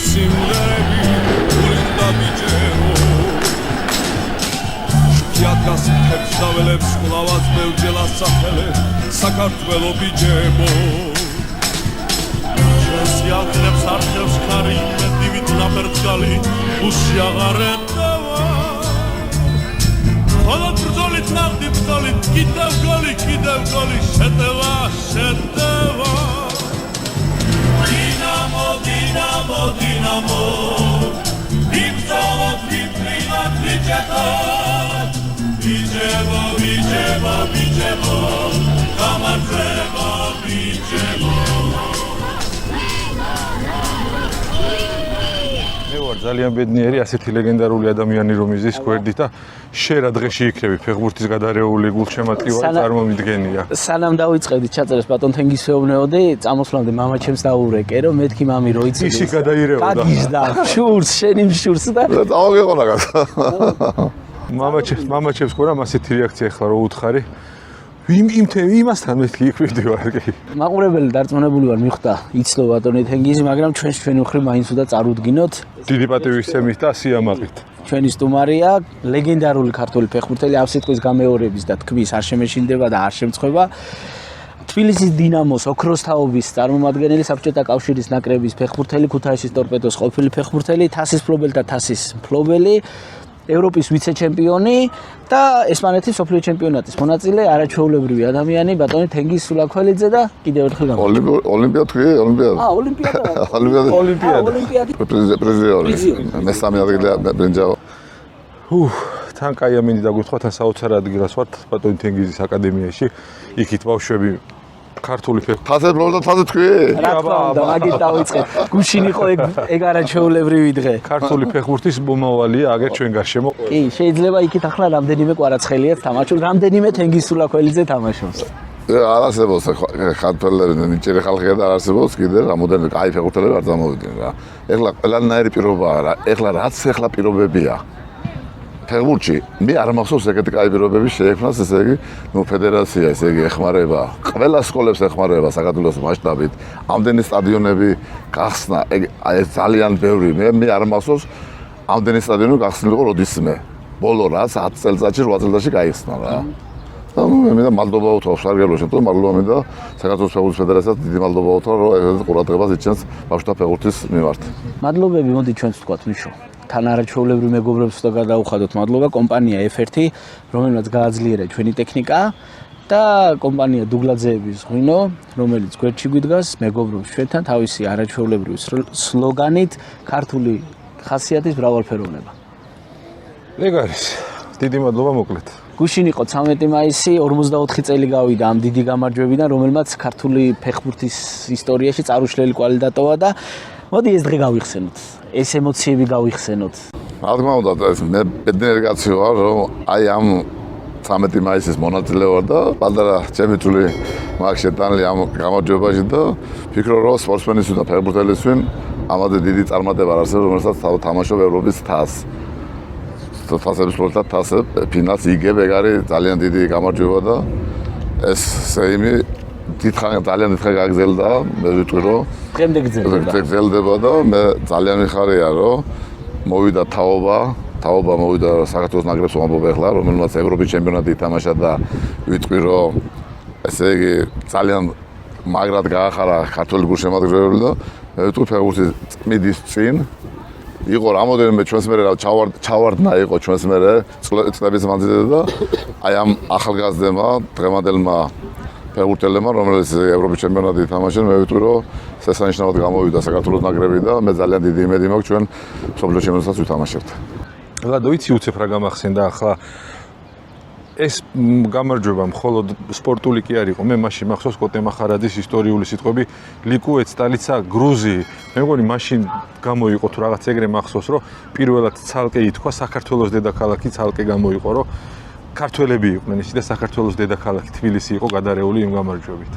სიმღერები გულინდა ბიჭებო იადგას ხებს დაველებს ყლავად ბევრჯერ ასახელე საქართველო ბიჭებო ჩვენს იახრებს არხევს ხარი მედივით ნაბერძგალი უსი აღარ ეტევა ხოლოდ ბრძოლით ნახდი ბრძოლით კიდევ გოლი შეტევა დინამო ვიბრძოლოთ ვიფრინოთ ბიჭებო გამარჯვება ბიჭებო მე ვარ ძალიან ბედნიერი ასეთი ლეგენდარული ადამიანი რომ იზის გვერდით და შენ რა დღეში იქნები ფეხბურთის გადარეული გულშემატკივარი წარმომიდგენია სანამ დავიწყებდით ჩაწერას ბატონ თენგისმეობნეოდი წამოსვლამდე მამა ჩემს დაურეკე რომ მეთქი მამი რო იცი ისი გადაირეოდა გაგიზდა შურს შენი შურს და დავაგეყონა მამა ჩემს ყურამ ასეთი რეაქცია ახლა რო უთხარი იმასთან მეთქი იქ ვიდივარ კი მაყურებელი დარწმუნებული ვარ მიხვდა იცლო ბატონი თენგიზი მაგრამ ჩვენი მხრივ მაინც უნდა წარუდგინოთ დიდი პატივისცემით და სიამაყით ჩვენი სტუმარია ლეგენდარული ქართული ფეხბურთელი ამ სიტყვის გამეორების და თქმის არ შემეშინდება და არ შემწხვება თბილისის დინამოს ოქროს თაობის წარმომადგენელი საბჭოთა კავშირის ნაკრების ფეხბურთელი ქუთაისის ტორპედოს ყოფილი ფეხბურთელი თასის მფლობელი და თასის მფლობელი ევროპის ვიცე-ჩემპიონი და ესპანეთის მსოფლიო ჩემპიონატის მონაწილე არაჩვეულებრივი ადამიანი ბატონი თენგიზ სულაქველიძე და კიდევ ერთხელ ოლიმპიადა მესამე ადგილი ბრინჯაო თან კაი ამინდი დაგვითხვა თან საოცარ ადგილას ვართ ბატონი თენგიზის აკადემიაში იქით ბავშვები ქართული ფეხბურთი თაზე თქვი რა თქმა უნდა მაგით დავიწყეთ გუშინ იყო ეგ არაჩვეულებრივი დღე ქართული ფეხბურთის მომავალია აგერ ჩვენ გარშემო კი შეიძლება იქით ახლა რამდენიმე კვარაცხელიაც თამაშობს რამდენიმე თენგიზ სულაქველიძე თამაშობს არ არსებობს ქართველები ნიჭიერი ხალხია და არ არსებობს კიდე რამოდენიმე კაი ფეხბურთელები არ წამოვიდნენ რა ეხლა ყველანაირი პირობაა რა ეხლა რაც ეხლა პირობებია ფეხბურთში მე არ მახსოვს ეგეთი კაი პირობები შეექმნას ესე იგი ფედერაცია ესე იგი ეხმარება ყველა სკოლებს ეხმარება საქართველოს მასშტაბით ამდენი სტადიონები გახსნა ეს ძალიან ბევრი მე არ მახსოვს ამდენი სტადიონი გახსნილიყო როდისმე ბოლო რა 10 წელიწადში 8 წელიწადში გაიხსნა რა და მე და მადლობა უთხრა სარგებლო შემთხვევაში მადლობა მინდა საქართველოს ფეხბურთის ფედერაციას დიდი მადლობა უთხრა რომ ეს ყურადღებას იჩენს ბავშვთა ფეხბურთის მიმართ მადლობები მოდი ჩვენც ვთქვათ მიშო თან არაჩვეულებრივ მეგობრებს და გადაუხადოთ მადლობა კომპანია F1 რომელმაც გააძლიერა ჩვენი ტექნიკა და კომპანია დუგლაძეების ღვინო რომელიც გვერდში გვიდგას მეგობრობს ჩვენთან თავისი არაჩვეულებრივი სლოგანით ქართული ხასიათის მრავალფეროვნება ეგ არის დიდი მადლობა მოკლედ გუშინ იყო 13 მაისი 44 წელი გავიდა ამ დიდი გამარჯვებიდან რომელმაც ქართული ფეხბურთის ისტორიაში წარუშლელი კვალი დატოვა და მოდი ეს დღე გავიხსენოთ ეს ემოციები გავიხსენოთ რა თქმა უნდა მე ბედნიერი კაცი ვარ რომ აი ამ 13 მაისის მონაწილე ვარ და პატარა ჩემი წული მაგ შეტანილი ამ გამარჯვებაში და ფიქრობ რომ სპორტსმენის და ფეხბურთელის ვინ ამაზე დიდი წარმატება არ არსებობს რომელსაც თამაშობ ევროპის თასს თასების თასებს ფინალს იგებ ეგ არის ძალიან დიდი გამარჯვება და ეს სეიმი ძალიან დიდხანს გაგრძელდა მე ვიტყვი რომ დღემდე გრძელდება და მე ძალიან მიხარია რომ მოვიდა თაობა მოვიდა საქართველოს ნაკრებს ვამბობ ახლა რომელმაც ევროპის ჩემპიონატი ითამაშა და ვიტყვი რომ ესე იგი ძალიან მაგრად გაახარა ქართული გულშემატკივრები და მე ვიტყვი ფეხბურთის წმიდის წინ იყო რამოდენიმე ჩვენს მერე ჩავარდნა იყო ჩვენს მერე წლების მანძილზე და აი ამ ახალგაზრდებმა დღევანდელმა ფეხბურთელებმა რომელიც ევროპის ჩემპიონატი ითამაშენ მე ვიტყვი რომ შესანიშნავად გამოვიდა საქართველოს ნაკრები და მე ძალიან დიდი იმედი მაქვს ჩვენ მსოფლიო ჩემპიონატსაც ვითამაშებთ. ლადო იცი უცებ რა გამახსენდა ახლა ეს გამარჯვება მხოლოდ სპორტული კი არ იყო მე მაშინ მახსოვს კოტე მახარაძის ისტორიული სიტყვები ლიკუეც სტალიცა გრუზი მე მგონი მაშინ გამოიყო თუ რაღაც ეგრე მახსოვს რომ პირველად ცალკე ითქვა საქართველოს დედაქალაქი ცალკე გამოიყო რომ ქართველები იყვნენ ისე და საქართველოს დედაქალაქი თბილისი იყო გადარეული იმ გამარჯვებით.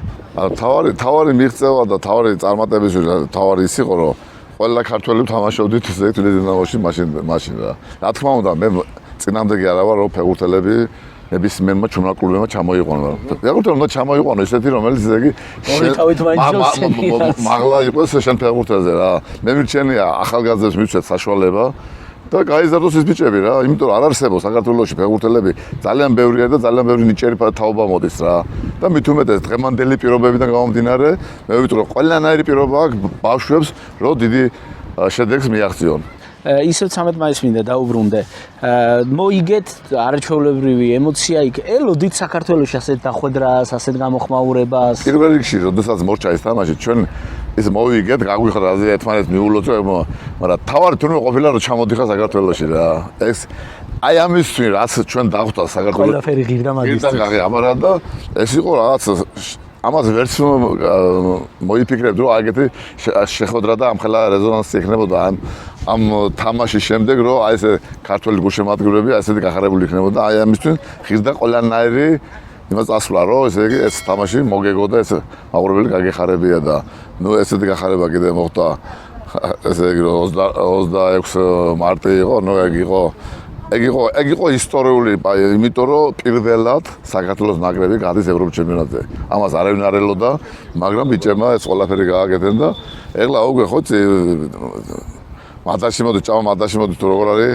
თავარი მიღწევა და თავარი წარმატების თავარი ის იყო რომ ყველა ქართველი თამაშობდით თბილისის დინამოში მაშინ რა. რა თქმა უნდა მე წინამდე კი არა ვარ რომ ფეხბურთელები ნებისმიერმა ჩვენმა კლუბებმა ჩამოიყვანა. ფეხბურთელი უნდა ჩამოიყვანო ისეთი, რომელიც ესე იგი მაღლა იყოს შენ ფეხბურთელზე რა. მე მირჩენია ახალგაზრდებს მივცეთ საშუალება და გაიზარდოს ის ბიჭები რა, იმიტომ რომ არ არსებობს საქართველოში ფეხბურთელები ძალიან ბევრია და ძალიან ბევრი ნიჭიერი თაობა მოდის რა. და მით უმეტეს დღევანდელი პირობებიდან გამომდინარე, მე ვიტყვი რომ ყველანაირი პირობა აქვს ბავშვებს, რომ დიდი შედეგს მიაღწიონ. ისევ 13 მაისს მინდა დაუბრუნდე. მოიგეთ არაჩვეულებრივი ემოცია იქ. ელოდით საქართველოში ასეთ დახვედრას, ასეთ გამოხმაურებას. პირველ რიგში, როდესაც მორჩა ის თამაში, ჩვენ ის მოვიგეთ, გაგვიხრაზე ერთმანეთს მიულოთ, მაგრამ თავარი თურმე ყოფილა რომ ჩამოდიხარ საქართველოში რა. ეს აი ამისთვის რაც ჩვენ დახვდა საქართველოს. ყველაფერი ღირდა მაგისტრი. ამარა და ეს იყო რაღაც ამას ვერც მოიფიქრებ რომ აგეთი შეხვედრა და ამხელა რეზონანსი ექნებოდა ამ თამაშის შემდეგ რომ აი ესე ქართველი გულშემატკივრები ასეთი გახარებული იქნებოდა აი ამისთვის ღირდა ყველანაირი იმას წასვლა რომ ესე იგი ეს თამაში მოგეგო და ეს მაყურებელი გაგეხარებია და ნუ ესეთი გახარება კიდე მოხდა ესე იგი რომ 26 მარტი იყო ნუ ეგ იყო ისტორიული, იმიტომ რომ პირველად საქართველოს ნაკრები გადის ევროპის ჩემპიონატზე. ამას არავინ არ ელოდა, მაგრამ ბიჭებმა ეს ყველაფერი გააკეთეს და ეხლა უკვე ხო მადაში მოდი, ჭამა მადაში მოდი თუ როგორ არის.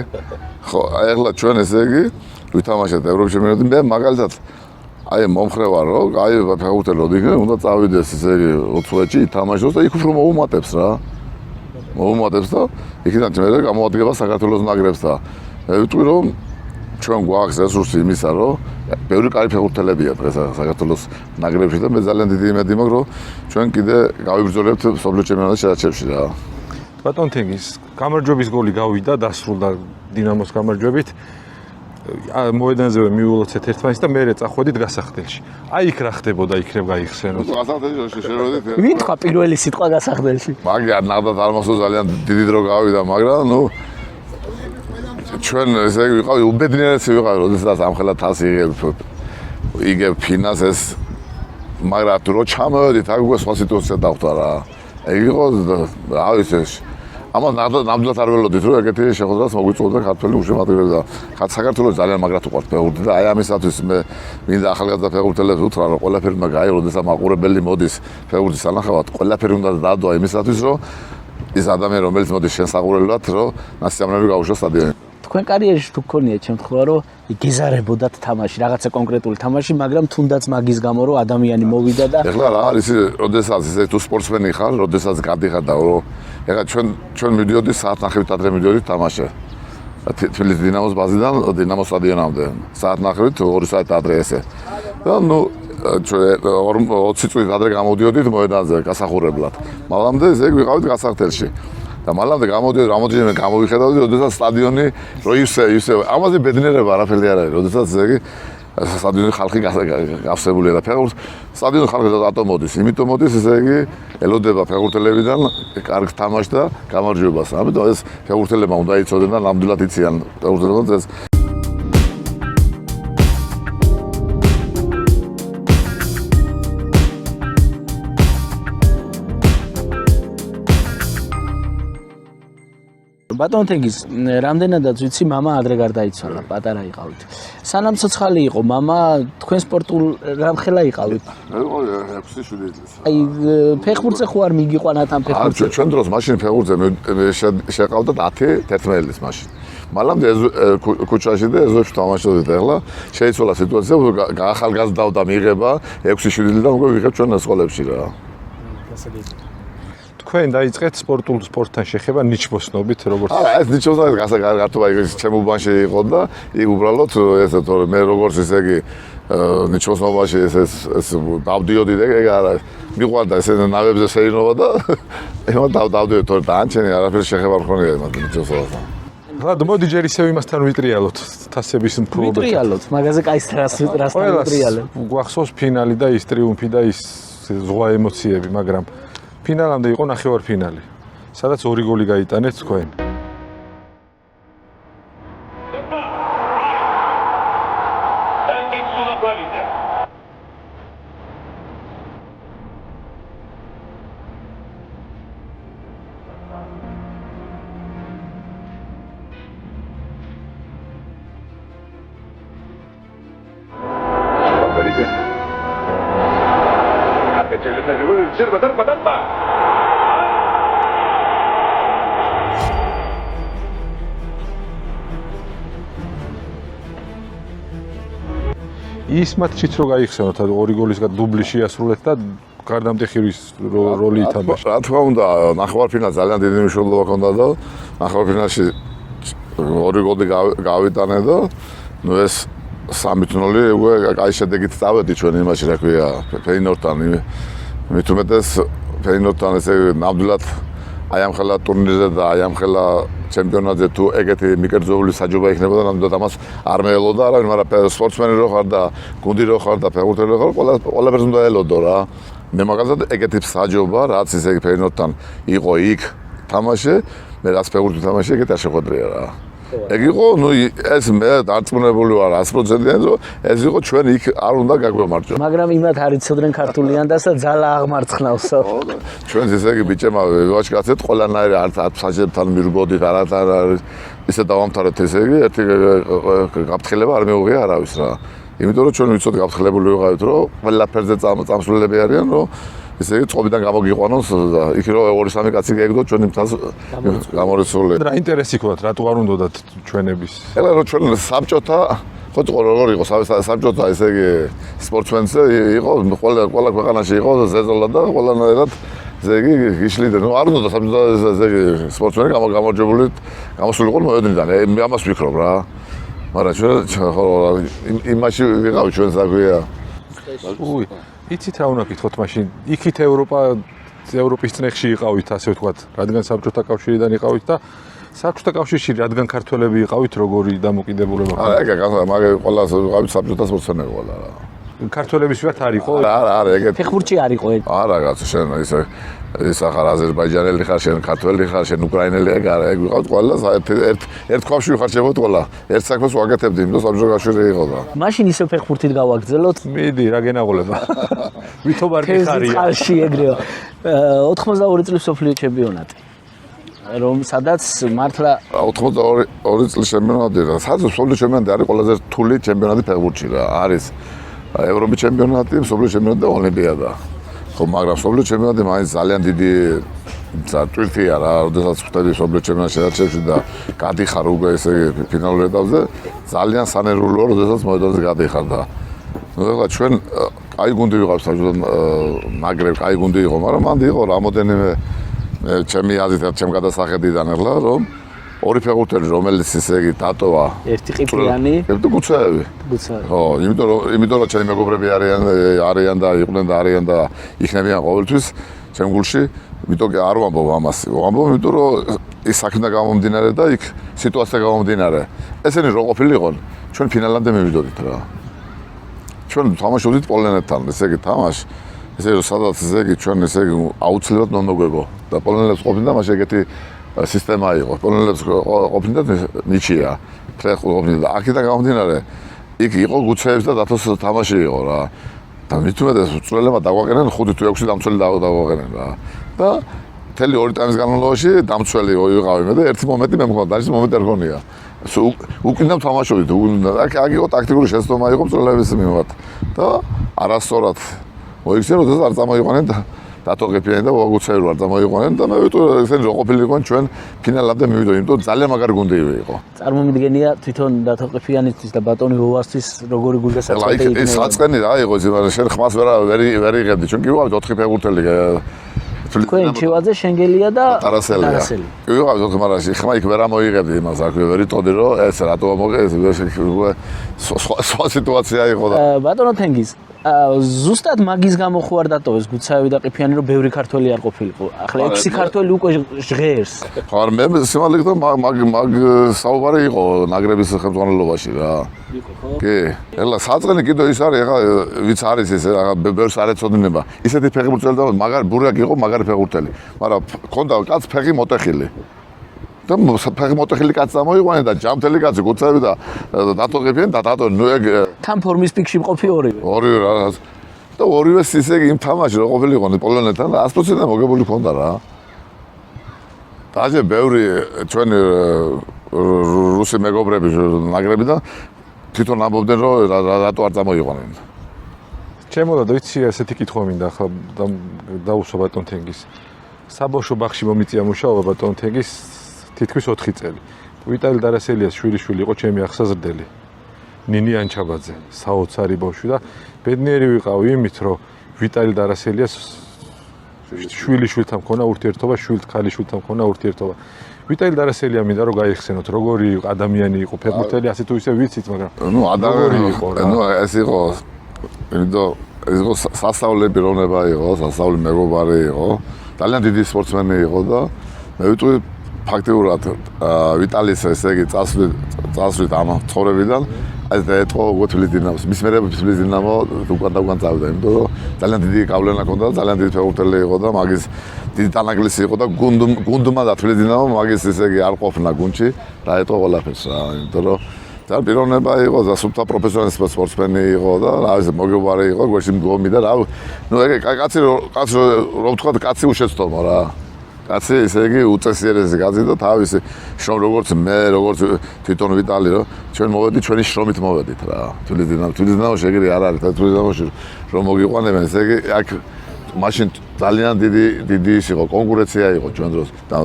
ხო, ეხლა ჩვენ ესე იგი ვითამაშეთ ევროპის ჩემპიონატზე. მე მაგალითად აი მომხრე ვარ რომ აი ფეხბურთელი როდი უნდა წავიდეს ესე იგი 20-ში ითამაშოს და იქ უფრო მოუმატებს რა. მოუმატებს და იქიდან მე გამოადგება საქართველოს ნაკრებს და მე ვიტყვი რომ ჩვენ გვაქვს რესურსი იმისა რომ ბევრი კარი ფეხბურთელებია დღეს საქართველოს ნაკრებში და მე ძალიან დიდი იმედი მაქვს რომ ჩვენ კიდე გავიბრძოლებთ მსოფლიო ჩემპიონატის შეჯიბრებში რა. ბატონ თენგის გამარჯვების გოლი გავიდა დასრულდა დინამოს გამარჯვებით. მოედანზევე მიულოცეთ ერთმანეთს და მერე წახვედით გასახდელში. აი იქ რა ხდებოდა იქნებ გაიხსენოთ. გასახდელში შევედით. ვინ თქვა პირველი სიტყვა გასახდელში? მაგრამ ნახდათ არ მახსოვს ძალიან დიდი დრო გავიდა მაგრამ ნუ ჩვენ ესე ვიყავი უბედნიერესი ვიყავი როდესაც ამხელა თასი იგებ ფინალს ეს მაგრამ თუ რო ჩამოვედით აქ უკვე სხვა სიტუაცია დახვდა რა ეგ იყო რა ვიცი ამას ნამდვილად არ ველოდით რომ ეგეთი შეხვედრას მოგვიწოდა ქართველი გულშემატკივრები და საქართველოს ძალიან მაგრად უყვართ ფეხბურთი და აი ამისათვის მე მინდა ახალგაზრდა ფეხბურთელებს უთხრა რომ ყველაფერი უნდა გაიგო როდესაც მაყურებელი მოდის ფეხბურთის სანახავად ყველაფერი უნდა დადო იმისათვის რომ ის ადამიანი რომელიც მოდის შენ საყურებლად რომ ნასიამოვნები გაუშვას სტადიონში თქვენ კარიერაში თუ გქონია შემთხვევა რომ იგეზარებოდათ თამაში რაღაცა კონკრეტული თამაში მაგრამ თუნდაც მაგის გამო რომ ადამიანი მოვიდა და ეხლა რა არის როდესაც ესე თუ სპორტსმენი ხარ როდესაც გადიხარ და რომ ეხლა ჩვენ მივიდოდი საათნახევით ადრე მივიდოდი თამაში თბილისის დინამოს ბაზიდან დინამოს სტადიონამდე საათნახევით 2 საათი ადრე ესე და ნუ ჩვენ 20 წუთით ადრე გამოდიოდით მოედანზე გასახურებლად მალამდე ესე ვიყავით გასახდელში და მალამდე გამოდიოდი რამოდენიმე გამოვიხედავდი როდესაც სტადიონი რო ისე ამაზე ბედნიერება არაფერი არ არის როდესაც ესე იგი სტადიონი ხალხი გავსებულია და ფეხბურთს სტადიონი ხალხი რატომ მოდის იმიტომ მოდის ესე იგი ელოდება ფეხბურთელებიდან კარგ თამაშს და გამარჯვებას ამიტომ ეს ფეხბურთელებმა უნდა იცოდნენ და ნამდვილად იციან ფეხბურთელებმა ეს ბატონ თენგის რამდენადაც ვიცი მამა ადრე გარდაიცვალა პატარა იყავით სანამ ცოცხალი იყო მამა თქვენ სპორტულ რამხელა იყავით მე იყო 6-7 წლის აი ფეხბურთზე ხო არ მიგიყვანათ ამ ფეხბურთზე ჩვენ დროს მაშინ ფეხბურთზე შეყავდათ 10-11 წლის მაშინ მალამდე ქუჩაში და ეზოში თამაშობდით ახლა შეიცვალა სიტუაცია გაახალგაზრდავდა მიღება 6-7 წლიდან უკვე ვიღებ ჩვენ სკოლებში რა თქვენ დაიწყეთ სპორტთან შეხება ნიჩბოსნობით როგორც არა ეს ნიჩბოსნობით გასაგართობა ის ჩემ უბანში იყო და იქ უბრალოდ ესე თორე მე როგორც ესე იგი ნიჩბოსნობაში ეს დავდიოდი და ეგ არა მიყვარდა ესე ნავებზე შეინობა და ეხლა დავდიოდი თორე დაანჩენი არაფერი შეხება მქონია იმას ნიჩბოსნებასთან რა მოდი ჯერ ისევ იმასთან ვიტრიალოთ თასების მფლობელთან ვიტრიალოთ მაგაზე კაის რასთან ვიტრიალებ გვახსოვს ფინალი და ის ტრიუმფი და ის ზღვა ემოციები მაგრამ ფინალამდე იყო ნახევარფინალი, სადაც 2 გოლი გაიტანეთ თქვენ. ის მატჩიც რო გაიხსენოთ, ორი გოლის დუბლი შეასრულეთ და გარდამტეხის როლი ითამაშა. რა თქმა უნდა, ნახევარფინალში ძალიან დიდი მნიშვნელობა ჰქონდა და ნახევარფინალში ორი გოლი გავიტანე და ნუ ეს 3-0 უკვე კაი შედეგით წავედი ჩვენ იმაში, რა ქვია, ფეინორდთან. მით უმეტეს ფეინორდთან ესე ნამდვილად აი ამ ხელა ტურნირზე და აი ამ ხელა ჩემპიონატზე თუ ეგეთი მიკერძოული საჯობა იქნებოდა, ნამდვილად ამას არ მეელოდა არავინ, მაგრამ სპორტსმენი რო ხარ და გუნდი რო ხარ და ფეხბურთელი რო ხარ, ყველაფერს უნდა ელოდო რა. მე მაგალითად ეგეთი საჯობა, რაც ისე ფეინორდთან იყო იქ თამაში, მე რაც ფეხბურთი თამაში, ეგეთ არ შეხვედრია რა. ეგ იყო, ნუ ეს მე დარწმუნებული ვარ 100%-იან, რომ ეს იყო ჩვენ იქ არ უნდა გაგვემარჯვოს. მაგრამ იმათ არ იცოდნენ ქართულიან და ძალა აღმარცხნავსო. ჩვენ ესე იგი ბიჭებმა ვაჩქაცეთ ყველანაირი არც საჯებთან მირბოდით, არათარ ისე დავამთავრეთ ესე იგი, ერთი გაფრთხილება არ მეუღია არავის რა. იმიტომ რომ ჩვენ ვიცოდით გაფრთხილებული ვიყავით, რომ ყველაფერზე წამსვლელები არიან, რომ ესე იგი წყობიდან გამოგიყვანოს და იქ რომ 2-3 კაცი გაიგდო ჩვენ იმთას გამორიცხული. რა ინტერესი ქონდათ, რატო არ უნდათ ჩვენების? ეხლა რომ ჩვენ საბჭოთა ხო როგორ იყო საბჭოთა ესე იგი სპორტსმენზე იყო ყველა ქვეყანაში იყო ზეზოლა და ყველანაირად ესე იგი გიშლიდნენ. ნუ არ უნდა საბჭოთა ესე იგი სპორტსმენი გამარჯვებული გამოსულიყო მოედნიდან. მე ამას ვფიქრობ რა. მაგრამ ჩვენ ხო იმაში ვიყავ ჩვენ საქმეა. უი, იცით რა უნდა გითხოთ მაშინ? იქით ევროპის წნეხში იყავით, ასე ვთქვათ, რადგან საბჭოთა კავშირიდან იყავით და საბჭოთა კავშირში რადგან ქართველები იყავით, როგორი დამოკიდებულება? მაგ ყველას ვიყავით საბჭოთა სპორტსმენები ყველა რა. ქართველების ვართ არ იყო? არა, ეგეთ. ფეხბურთში არ იყო ეგ. არა, კაცო, შენ ის ახალ აზერბაიჯანელი ხარ, შენ ქართველი ხარ, შენ უკრაინელი ეგ არა, ეგ ვიყავთ ყველა ერთ ქვაში ვიხარჯებოთ ყველა. ერთ საქმეს ვაკეთებდი, იმიტომ საბჭოთა კავშირი იყო და. მაშინ ისე ფეხბურთით გავაგრძელოთ. მიდი, რა გენაღოლება. ვითომ არ გიხარია? წყალში ეგრეო. 82 წლის მსოფლიო ჩემპიონატი. რომ სადაც მართლა 82 წლის ჩემპიონატი რა. სადაც მსოფლიო ჩემპიონატი არის ყველაზე რთული ჩემპიონატი ფეხბურთში რა. არის ევროპის ჩემპიონატი, მსოფლიო ჩემპიონატი და ოლიმპიადა. ხო, მაგრამ მსოფლიო ჩემპიონატი მაინც ძალიან დიდი ტვირთია რა, როდესაც ხვდები მსოფლიო ჩემპიონატში შედარჩევში და გადიხარ უკვე ესე ფინალურ ეტაპზე, ძალიან სანერვულოა, როდესაც მოედანზე გადიხარ და ნუ ეხლა ჩვენ კაი გუნდი ვიყავთ საბჭოთა მაგრები, კაი გუნდი იყო, მაგრამ მანდი იყო რამოდენიმე ჩემი აზრით ჩემ გადასახედიდან ეხლა რომ ორი ფეხბურთელი რომელიც ესე იგი დატოვა ერთი ყიფიანი და გუცაევი. ხო, იმიტომ რომ ჩემი მეგობრები არიან და იყვნენ და არიან და იქნებიან ყოველთვის ჩემ გულში, იმიტომ კი არ ვამბობ ამას. ვამბობ, იმიტომ რომ ის საქმე გამომდინარე და იქ სიტუაცია გამომდინარე. ესენი რო ყოფილიყონ, ჩვენ ფინალამდე მივიდოდით რა. ჩვენ თამაშობდით პოლონეთთან, ესე იგი თამაში ესე რომ სადაც ესე იგი ჩვენ ესე იგი აუცილებლად მომოგვებო და პოლონელებს ყოფილდა მაშინ ეგეთი სისტემა იყო. პოლონელებს ყოფილდა ნიჩია. ყოფილდა აქედან გამომდინარე იქ იყო გუცეების და დათოს თამაში იყო რა. და მით უმეტეს წვრილებმა დაგვაყენեն 5 თუ 6 დამცველი დაგვაყენեն რა. და მთელი 2 ტაიმის განმავლობაში დამცველი ვიყავი მე და ერთი მომენტი მე მქონდა, ის მომენტი არ გქონია. უკინდამ თამაშობდით, აქ იყო ტაქტიკური შეცდომა იყო წვრილების მიმართ და არასწორად მოიქცნენ, როდესაც არ წამოიყვანენ და დათო ყიფიანი და ვაგუცაერო არ წამოიყვანენ და მე ვიტყვი ესენი რო ყოფილიყვნენ ჩვენ ფინალამდე მივიდოდი, იმიტომ ძალიან მაგარი გუნდი იყო. წარმომიდგენია თვითონ დათო ყიფიანისთვის და ბატონი ვოვასთვის როგორი გულდასაწყობი იქნება. ეს საწყენი რა იყო ის, მაგრამ შენ ხმას ვერ იღებდი, ჩვენ კი ვიყავით 4 ფეხბურთელი. თქვენ ჩევაძე, შენგელია და ტარასელია. ვიყავით 4 მარაში, ხმა იქ ვერ ამოიღებდი იმას, აქ ვერ იტყოდი რომ ეს რატო მოგე სხვა სიტუაცია იყო და ბატონო თენგიზ ზუსტად მაგის გამო ხო არ დატოვეს გუცაევი და ყიფიანი რომ ბევრი ქართველი არ ყოფილიყო. ახლა 6 ქართველი უკვე ჟღერს. ხო, მე სიმაღლე და მაგ საუბარი იყო ნაგრების ხელმძღვანელობაში რა. იყო ხო? კი. ეხლა საწყენი კიდე ის არის, ეხლა ვიც არის ეს, ეხლა ბევრს არ ეცოდინება. ისეთი ფეხბურთელი და მაგარი ბურიაკი იყო, მაგარი ფეხბურთელი. მაგრამ ქონდა კაც ფეხი მოტეხილი. და ფეხი მოტეხილი კაცი წამოიყვანენ და ჯამთელი კაცი გუცაევი და დათო ყიფიანი და დათო ნუ ეგ თან ფორმის პიკში მყოფი ორივე. ორივე რა. და ორივეს ისე იმ თამაში რო ყოფილიყო პოლონეთთან და 100%-ად მოგებული ქონდა რა. დაჟე ბევრი ჩვენი რუსი მეგობრები ნაგრები და თვითონ ამბობდნენ რომ რატო არ წამოიყვანენ. ჩემოლა ვიცი ესეთი კითხვა მინდა ახლა დაუსვა ბატონ თენგის. საბავშვო ბაღში მომიწია მუშაობა ბატონ თენგის თითქმის 4 წელი. ვიტალი დარასელიას შვილიშვილი იყო ჩემი ახსაზრდელი. ნინი ანჩაბაძე, საოცარი ბავშვი და ბედნიერი ვიყავი იმით, რომ ვიტალი დარასელიას შვილიშვილთან მქონა ურთიერთობა, შვილთ-ქალიშვილთან მქონა ურთიერთობა. ვიტალი დარასელია მინდა რომ გაიხსენოთ, როგორი ადამიანი იყო, ფეხბურთელი, ასე თუ ისე ვიცით, მაგრამ ადამიანი იყო რა. ეს იყო ეს იყო სასწავლე პიროვნება იყო, სასწავლე მეგობარი იყო, ძალიან დიდი სპორტსმენი იყო და მე ვიტყვი ფაქტიურად ვიტალის ესე იგი წასვლით ამ ცხოვრებიდან ეს ეტყო უკვე თბილისის დინამოს. მის მერე თბილისის დინამო უკან წავიდა, იმიტომ რომ ძალიან დიდი გავლენა ჰქონდა, ძალიან დიდი ფეხბურთელი იყო და მაგის დიდი თანაკლისი იყო და გუნდმა და თბილისის დინამო მაგის ესე იგი არ ყოფნა გუნდში და ეტყო ყველაფერს რა, იმიტომ რომ და პიროვნება იყო და სულთა პროფესიონალი სპორტსმენი იყო და რა ვიცი მოგებარი იყო გვერდში მდგომი და რა ნუ ეგ კაცი რო ვთქვა კაცი უშეცდომა რა კაცი ესე იგი უწესიერესი კაცი და თავისი შრომ როგორც მე როგორც თვითონ ვიტალი რომ ჩვენ მოვედით ჩვენი შრომით მოვედით რა თბილისის დინამოში ეგრე არ არის თბილისის დინამოში რომ მოგიყვანებენ ესე იგი აქ მაშინ ძალიან დიდი ის იყო კონკურენცია იყო ჩვენ დროს და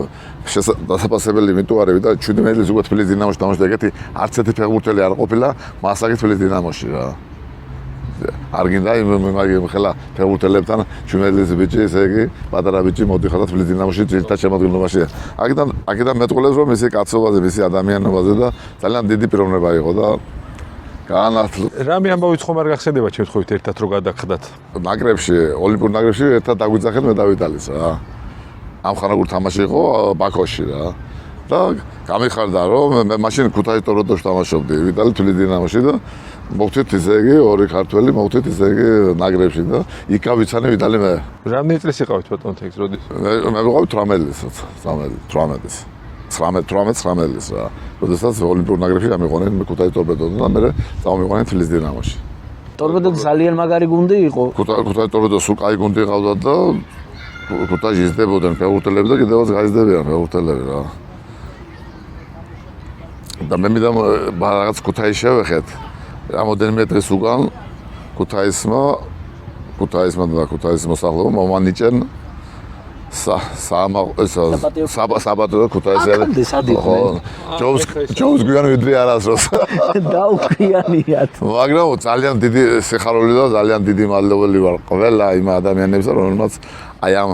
დასაფასებელი მიტუარები და 17 წელს უკვე თბილისის დინამოში დამოჩნდა ეგეთი არც ერთი ფეხბურთელი არ ყოფილა მასაკი თბილისის დინამოში რა არ გინდა იმ ხელა ფეხბურთელებთან 17 წლის ბიჭი ესე იგი პატარა ბიჭი მოდიხარ თბილისის დინამოში ძირითად შემოადგენლობაში აქედან მეტყველებს რომ მისი კაცობაზე მისი ადამიანობაზე და ძალიან დიდი პიროვნება იყო და რამე ამბავიც ხომ არ გახსენდება ჩემ თხოვით ერთად რო გადაგხდათ ნაკრებში ოლიმპიურ ნაკრებში ერთად დაგვიძახეთ მე და ვიტალის რა ამ ხანაგურ თამაში იყო ბაქოში რა და გამიხარდა რომ მე მაშინ ქუთაისის ტორპედოში თამაშობდი ვიტალი თბილისის დინამოში და მოვთით ისე იგი ორი ქართველი მოვთით ისე იგი ნაკრებში და იქ გავიცანე ვიტალი მე რამდენი წლის იყავით ბატონ თენგს როდის მე ვიყავი 18 წლის რა როდესაც ოლიმპიურ ნაკრებში გამიყვანენ მე ქუთაისის ტორპედოში და მე წავმიყვანე თბილისის დინამოში ტორპედო ძალიან მაგარი გუნდი იყო ქუთაისის ტორპედო სულ კაი გუნდი ყავდა და ქუთაისში იზრდებოდნენ ფეხბურთელები და კიდევაც გაიზრდებიან ფეხბურთელები რა და მე მინდა რაღაც ქუთაისში შევეხეთ რამოდენიმე დღის უკან ქუთაისმა და ქუთაისის მოსახლეობა მომანიჭენ საბატო ქუთაისში ჯობს გვიან ვიდრე არასდროს დაუქრიანიათ მაგრამ ძალიან დიდი სიხარული და ძალიან დიდი მადლობელი ვარ ყველა იმ ადამიანებისა რომელმაც აი ამ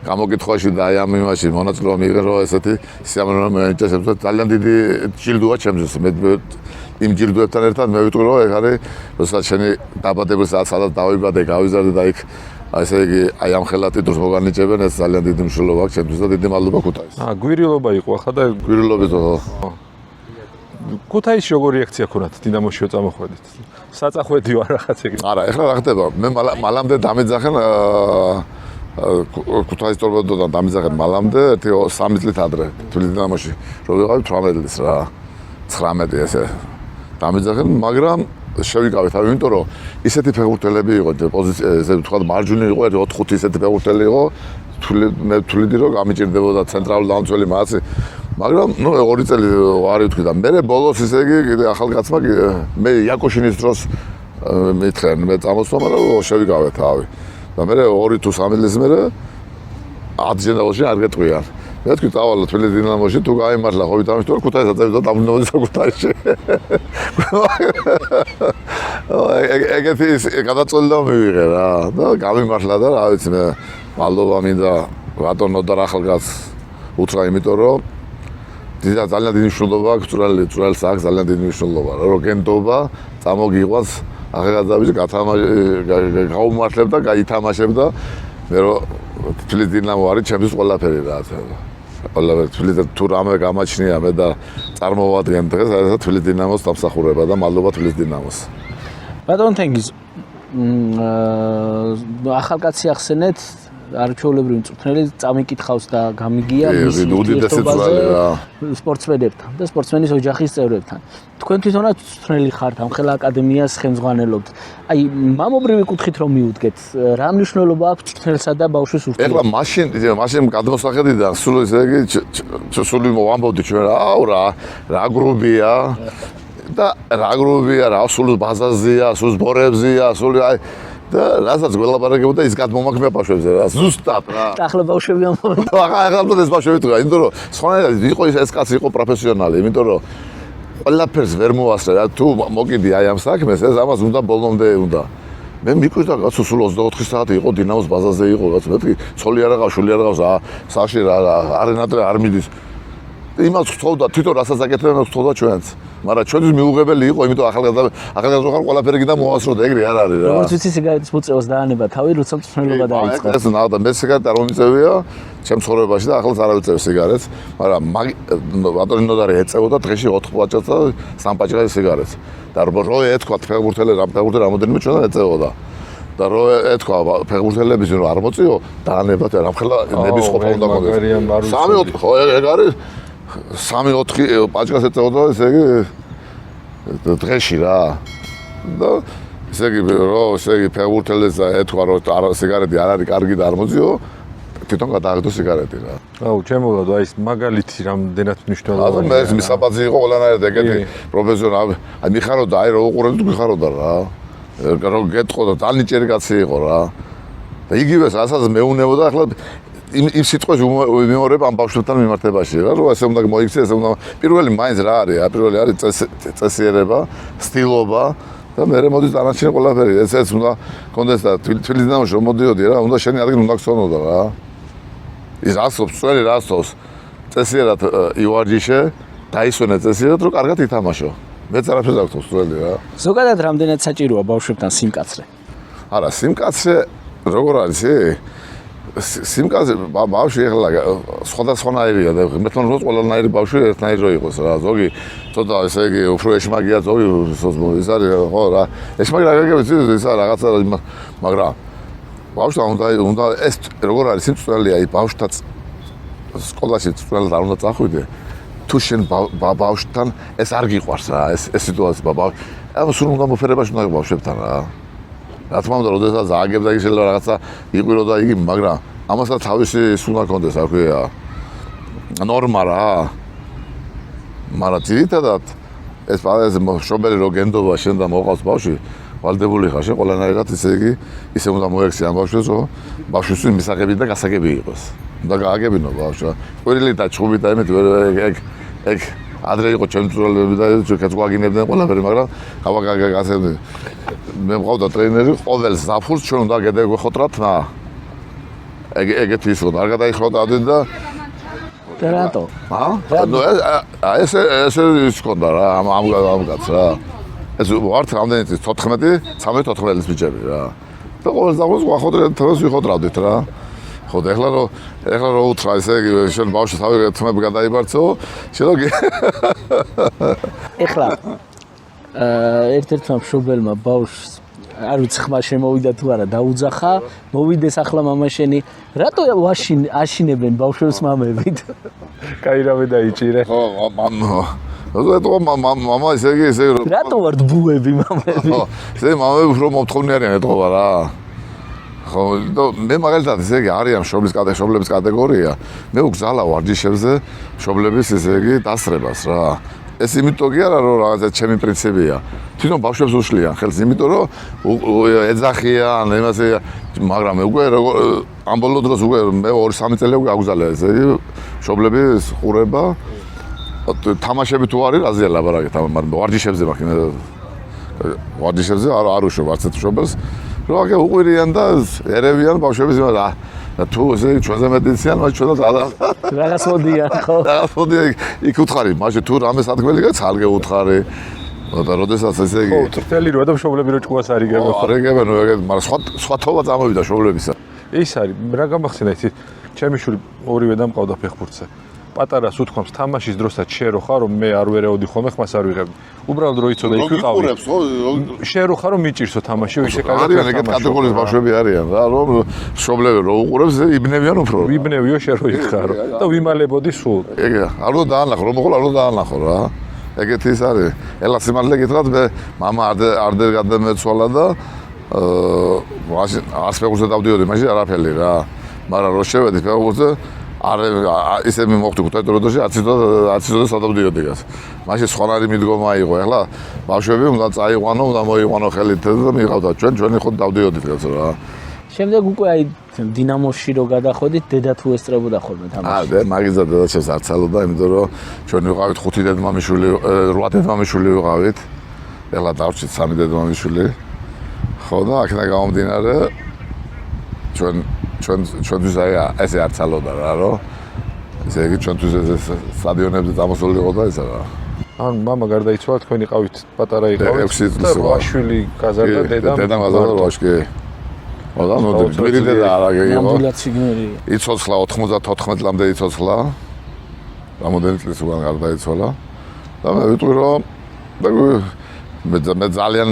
გამოკითხვაში და აი ამ იმაში მონაწილეობა მიიღეს რომ ესეთი სიამოვნო მეენჭესებს და ძალიან დიდი ჯილდოა ჩემთვის მე იმ ჯილდოებთან ერთად მე ვიტყვი რომ ეგ არის როდესაც შენი დაბადების სადაც დავიბადე გავიზარდე და იქ ასე იგი აი ამ ხელა ტიტულს მოგანიჭებენ ეს ძალიან დიდი მნიშვნელობა აქვს ჩემთვის და დიდი მადლობა ქუთაისს გვირილობა იყო ახლა და გვირილობით ქუთაისში როგორი რეაქცია ქონათ დინამოში რო წამოხვედით საწახვედი ვარ რაღაც ეგ არა ეხლა რა ხდება მე მალამდე დამეძახენ ქუთაისის ტორპედოდან დამეძახენ მალამდე 3 წლით ადრე თბილისის დინამოში რო ვიყავი 18 წლის რა 19 ესე დამეძახენ მაგრამ შევიკავეთ აი იმიტომ რომ ისეთი ფეხბურთელები იყო პოზიციაზე თქვა მარჯვნივ იყო 4-5 ისეთი ფეხბურთელი იყო მე თვლიდი რომ გამიჭირდებოდა ცენტრალური დამცველი მაცი მაგრამ ნუ 2 წელი არ ითქვი და მე ბოლოს ისე იგი კიდე ახალგაზრდა მე იაკოშინის დროს მითხრენ მე წამოსვამ რომ შევიკავეთ თავი და მე 2 თუ 3 წლის მერე 10 ჟენდალში არ გეტყვიან მე თქვი წავალ თბილისის დინამოში თუ გაიმართლა ხო ვითამაშე თუ ქუთაისს აწევდა დაბრუნებოდი ქუთაისში ეგეთი გადაწყვეტილება მივიღე რა და გამიმართლა და რა ვიცი მე მადლობა მინდა ბატონ ნოდარ ახალგაზრდას უთხრა იმიტომ რომ ძალიან დიდი მნიშვნელობა აქვს წვრილს აქვს ძალიან დიდი მნიშვნელობა რომ გენდობა წამოგიყვანს ახალგაზრდები გაუმართლებ და გაითამაშებ და მე რომ თბილისის დინამო არის ჩემთვის ყველაფერი რა ყველაფერი თბილისის თუ რამე გამაჩნია მე და წარმოვადგენ დღეს ეს თბილისის დინამოს დამსახურება და მადლობა თბილისის დინამოს ბატონ თენგიზ ახალკაცი ახსენეთ არჩეულებრივი მწვრთნელი წამიკითხავს და გამიგია მისი ურთიერთობაზე სპორტსმენებთან და სპორტსმენის ოჯახის წევრებთან. თქვენ თვითონაც მწვრთნელი ხართ, ამ ხელა აკადემიას ხელმძღვანელობთ. აი, მამობრივი კუთხით რომ მიუდგეთ, რა მნიშვნელობა აქვს მწვრთნელსა და ბავშვის ურთიერთობაზე? ეხლა მაშინ გადმოსახედიდან სულ ესე იგი სული მოვამბობდი ჩვენ რა გრუბია და რა გრუბია, რა სულ ბაზაზია, სულ ბორებზია, სულ აი და რასაც გველაპარაკებოდა ის გადმომაქმედა ბავშვებზე რა ზუსტად რა ახლა ბავშვები ამბობენ ახლა ეს ბავშვები თქვა იმიტომ რომ სხვანაირად იყო ეს კაცი იყო პროფესიონალი იმიტომ რომ ყველაფერს ვერ მოასწრე რა თუ მოკიდი აი ამ საქმეს ეს ამას უნდა ბოლომდე უნდა მე მიკვირდა კაცო სულ 24 საათი იყო დინამოს ბაზაზე იყო კაცო მეთქი ცოლი არ აღავს შული არ აღავს სახში რა არენატრე არ მიდის იმას ხთოვდა თვითონ რასაც აკეთებენ ხთოვდა ჩვენც მაგრამ ჩვენთვის მიუღებელი იყო იმიტომ ახალგაზრდა ხარ ყველაფერი კიდე მოასწროთ ეგრე არ არის რა როგორც ვიცი სიგარეტის მოწევას დაანება თავი როცა მწვრთნელობა დაიწყო ეს ნახდა მე სიგარეტი არ მომიწევია ჩემ ცხოვრებაში და ახლა არ ავიწევ სიგარეტს მაგრამ ბატონი ნოდარი ეწევოდა დღეში 4 პაჭას და 3 პაჭას სიგარეტს და რო ეთქვა ფეხბურთელი რამოდენიმე ჩვენ ეწევოდა და რო ეთქვა ფეხბურთელების რომ არ მოწიო დაანებათ რამხელა ნების ყოფა უნდა კონდეს 3-4 ხო ეგ არის 3-4 პაჭკას ეწევოდა ესე იგი დღეში რა და ესე იგი ფეხბურთელებს ეთქვა რომ სიგარეტი არ არის კარგი და არ მოძიო თვითონ გადააგდო სიგარეტი რა აუ ჩემულად აი ეს მაგალითი რამდენად მნიშვნელოვანია მე ეს მისაბაძი იყო ყველანაირად ეგეთი პროფესიონალი აი მიხაროდა აი რო უყურებდი მიხაროდა რა რო გეტყოდა დანიჭერი კაცი იყო რა და იგივე რასაც მეუნებოდა ახლა იმ სიტყვას ვიმეორებ ამ ბავშვებთან მიმართებაში რა რომ ესე უნდა მოიქცე ესე უნდა პირველი მაინც რა არის პირველი არის წესიერება სტილობა და მე მოდის დანარჩენი ყველაფერი ეს უნდა კონდეს და თბილისიდან რომ მოდიოდი რა უნდა შენი ადგილი უნდა გწონოდა რა ის ასობს წველი რასწავს წესიერად ივარჯიშე დაისვენე წესიერად რომ კარგად ითამაშო მეც არაფერს არ გწევს წველი რა ზოგადად რამდენად საჭიროა ბავშვებთან სიმკაცრე არა სიმკაცრე როგორ არის სიმკაცრე ბავშვი ახლა სხვადასხვანაირია და მე თვითონ რო ყველანაირი ბავშვი ერთნაირი რო იყოს რა ზოგი ცოტა ესე იგი უფრო ეშმაკია ზოგი ის არის ხო რა ეშმაკი რა გაგებიც ის რაღაცა მაგრამ ბავშვთან უნდა ეს როგორ არის სიმწველი აი ბავშვთან სკოლაში წვრილად არ უნდა წახვიდე თუ შენ ბავშვთან ეს არ გიყვარს რა ეს სიტუაცია ბავშვი ამ სულ უნდა მოფერებაში უნდა ბავშვებთან რა რა თქმა უნდა როდესაც ააგებდა ის შეიძლება რაღაცა იყვირო და იგი მაგრამ ამასაც თავისი ის უნდა კონდეს რა ქვია ნორმა რა მაგრამ ძირითადად ეს მშობელი რო გენდობა შენ და მოყავს ბავშვი ვალდებული ხარ შენ ყველანაირად ესე იგი ისე უნდა მოექცე ამ ბავშვს რომ ბავშვის მისაღები და გასაგები იყოს უნდა გააგებინო ბავშვი ყვირილი და ჩხუბი და იმით ეგ ადრე იყო ჩემი წვრილები და კაც გვაგინებდნენ ყველაფერი მაგრამ გავაგაგასებდი მე მყავდა ტრენერი ყოველ ზაფხულს ჩვენ უნდა გადაგვეხოტრათ რა ეგეთი ის უნდა არ გადაიხროდავდით და რატო ნუ ეს ის ქონდა რა ამ კაც რა ეს ვართ რამდენი წლის 14 13-14 წლის ბიჭები რა და ყოველ ზაფხულს გვახოტრეთ თავს ვიხოტრავდით რა ხო და ეხლა რო უთხრა ესე იგი შენ ბავშვი თავი თმები გადაიბარცო შენ ეხლა ერთ-ერთმა მშობელმა ბავშვს არ ვიცი ხმა შემოვიდა თუ არა დაუძახა მოვიდეს ახლა მამაშენი რატო აშინებენ ბავშვებს მამებით კაი რამე დაიჭირე ხო მამა ესე იგი რატო ვართ ბუები მამები ხო ესე მამები უფრო მომთხოვნი არიან ეთქობა რა ხო და მე მაგალითად ესე იგი არიან მშობლების კატეგორია მე უგზალა ვარჯიშებზე მშობლების ესე იგი დასწრებას რა ეს იმიტომ კი არა რომ რაღაცა ჩემი პრინციპია თვითონ ბავშვებს უშლიან ხელს იმიტომ რომ ეძახიან იმასე მაგრამ მე უკვე ამ ბოლო დროს უკვე მე 2-3 წელი უკვე აგზალა ესე იგი მშობლების ყურება თამაშები თუ არის რაზეა ლაბარაკეთ მაგრამ ვარჯიშებზე მაქვს ვარჯიშებზე არ უშობ არც ერთ მშობელს რომ აგე უყვირიან და ერევიან ბავშვების და თუ ესე ჩვენზე მეტიციან მას ჩვენ რაღაც მოდიან ხო რაღაც მოდიან იქ უთხარი მაშინ თუ რამე სათქმელი გაქვს არ გეუთხარი და როდესაც ესე იგი ხო ტრთელი როა და მშობლები რო ჭკუას არიგებენ ხო არიგებენ მაგრამ სხვა თობა წამოვიდა მშობლებისა ის არის რა გამახსენა იცი ჩემი შვილი ორივე დამყავდა ფეხბურთზე პატარას უთქვამს თამაშის დროსაც შენ რო ხარ რომ მე არ ვერეოდი ხოლმე ხმას არ ვიღებ უბრალოდ რო იცოდა იქ ვიყავი შენ რო ხარ რომ მიჭირსო თამაში ისე კარგად არიან ეგეთ კატეგორიის ბავშვები არიან რა რომ მშობლები რო უყურებს იბნევიან უფრო ვიბნევიო შენ რო იხარო და ვიმალებოდი სულ ეგ არ უნდა დაანახო რომ მოყოლა არ უნდა დაანახო რა ეგეთი ის არის ელა სიმართლე გითხრათ მე მამა არ გადამეცვალა და მაშინ არც ფეხბურთზე დავდიოდი მაშინ არაფერი რა მაგრამ რო შევედი ფეხბურთზე ისე მოხდი ქუთაისში 10 წუთი სადავდიოდი გას. მაშინ სხვანაირი მიდგომა იყო. ეხლა ბავშვები უნდა წაიყვანო, უნდა მოიყვანო ხელით და მიყავდა ჩვენი ხოდ დავდიოდით გას რა. შემდეგ უკვე აი დინამოში რო გადახვედით, დედა თუ ესწრებოდა ხოლმე თამაში. მაგისაც დედა ჩემს არ ცალოდა, იმიტომ რომ ჩვენ ვიყავით 5 დედმამიშვილი, 8 დედმამიშვილი ვიყავით. ეხლა დავრჩით 3 დედმამიშვილი. ხო და აქედან გამომდინარე ჩვენთვის აი ესე არ ცალოდა რა, რომ ესე იგი ჩვენთვის ეს სტადიონებზე წამოსული იყო და ესა რა. ან мама გარდაიცვალა, თქვენ იყავით პატარა იყავით 6 წლის და 8 შვილი გაზარდა დედამ გაზარდა 8 შვილი. ოდა ნუ ძვირი დედა არა იყო. ნამდვილად სიგნორი. იცოცხლა 94 წლამდე იცოცხლა. რამოდენი წლის უკან გარდაიცვალა. და მე ვიტყვი რომ მე ძალიან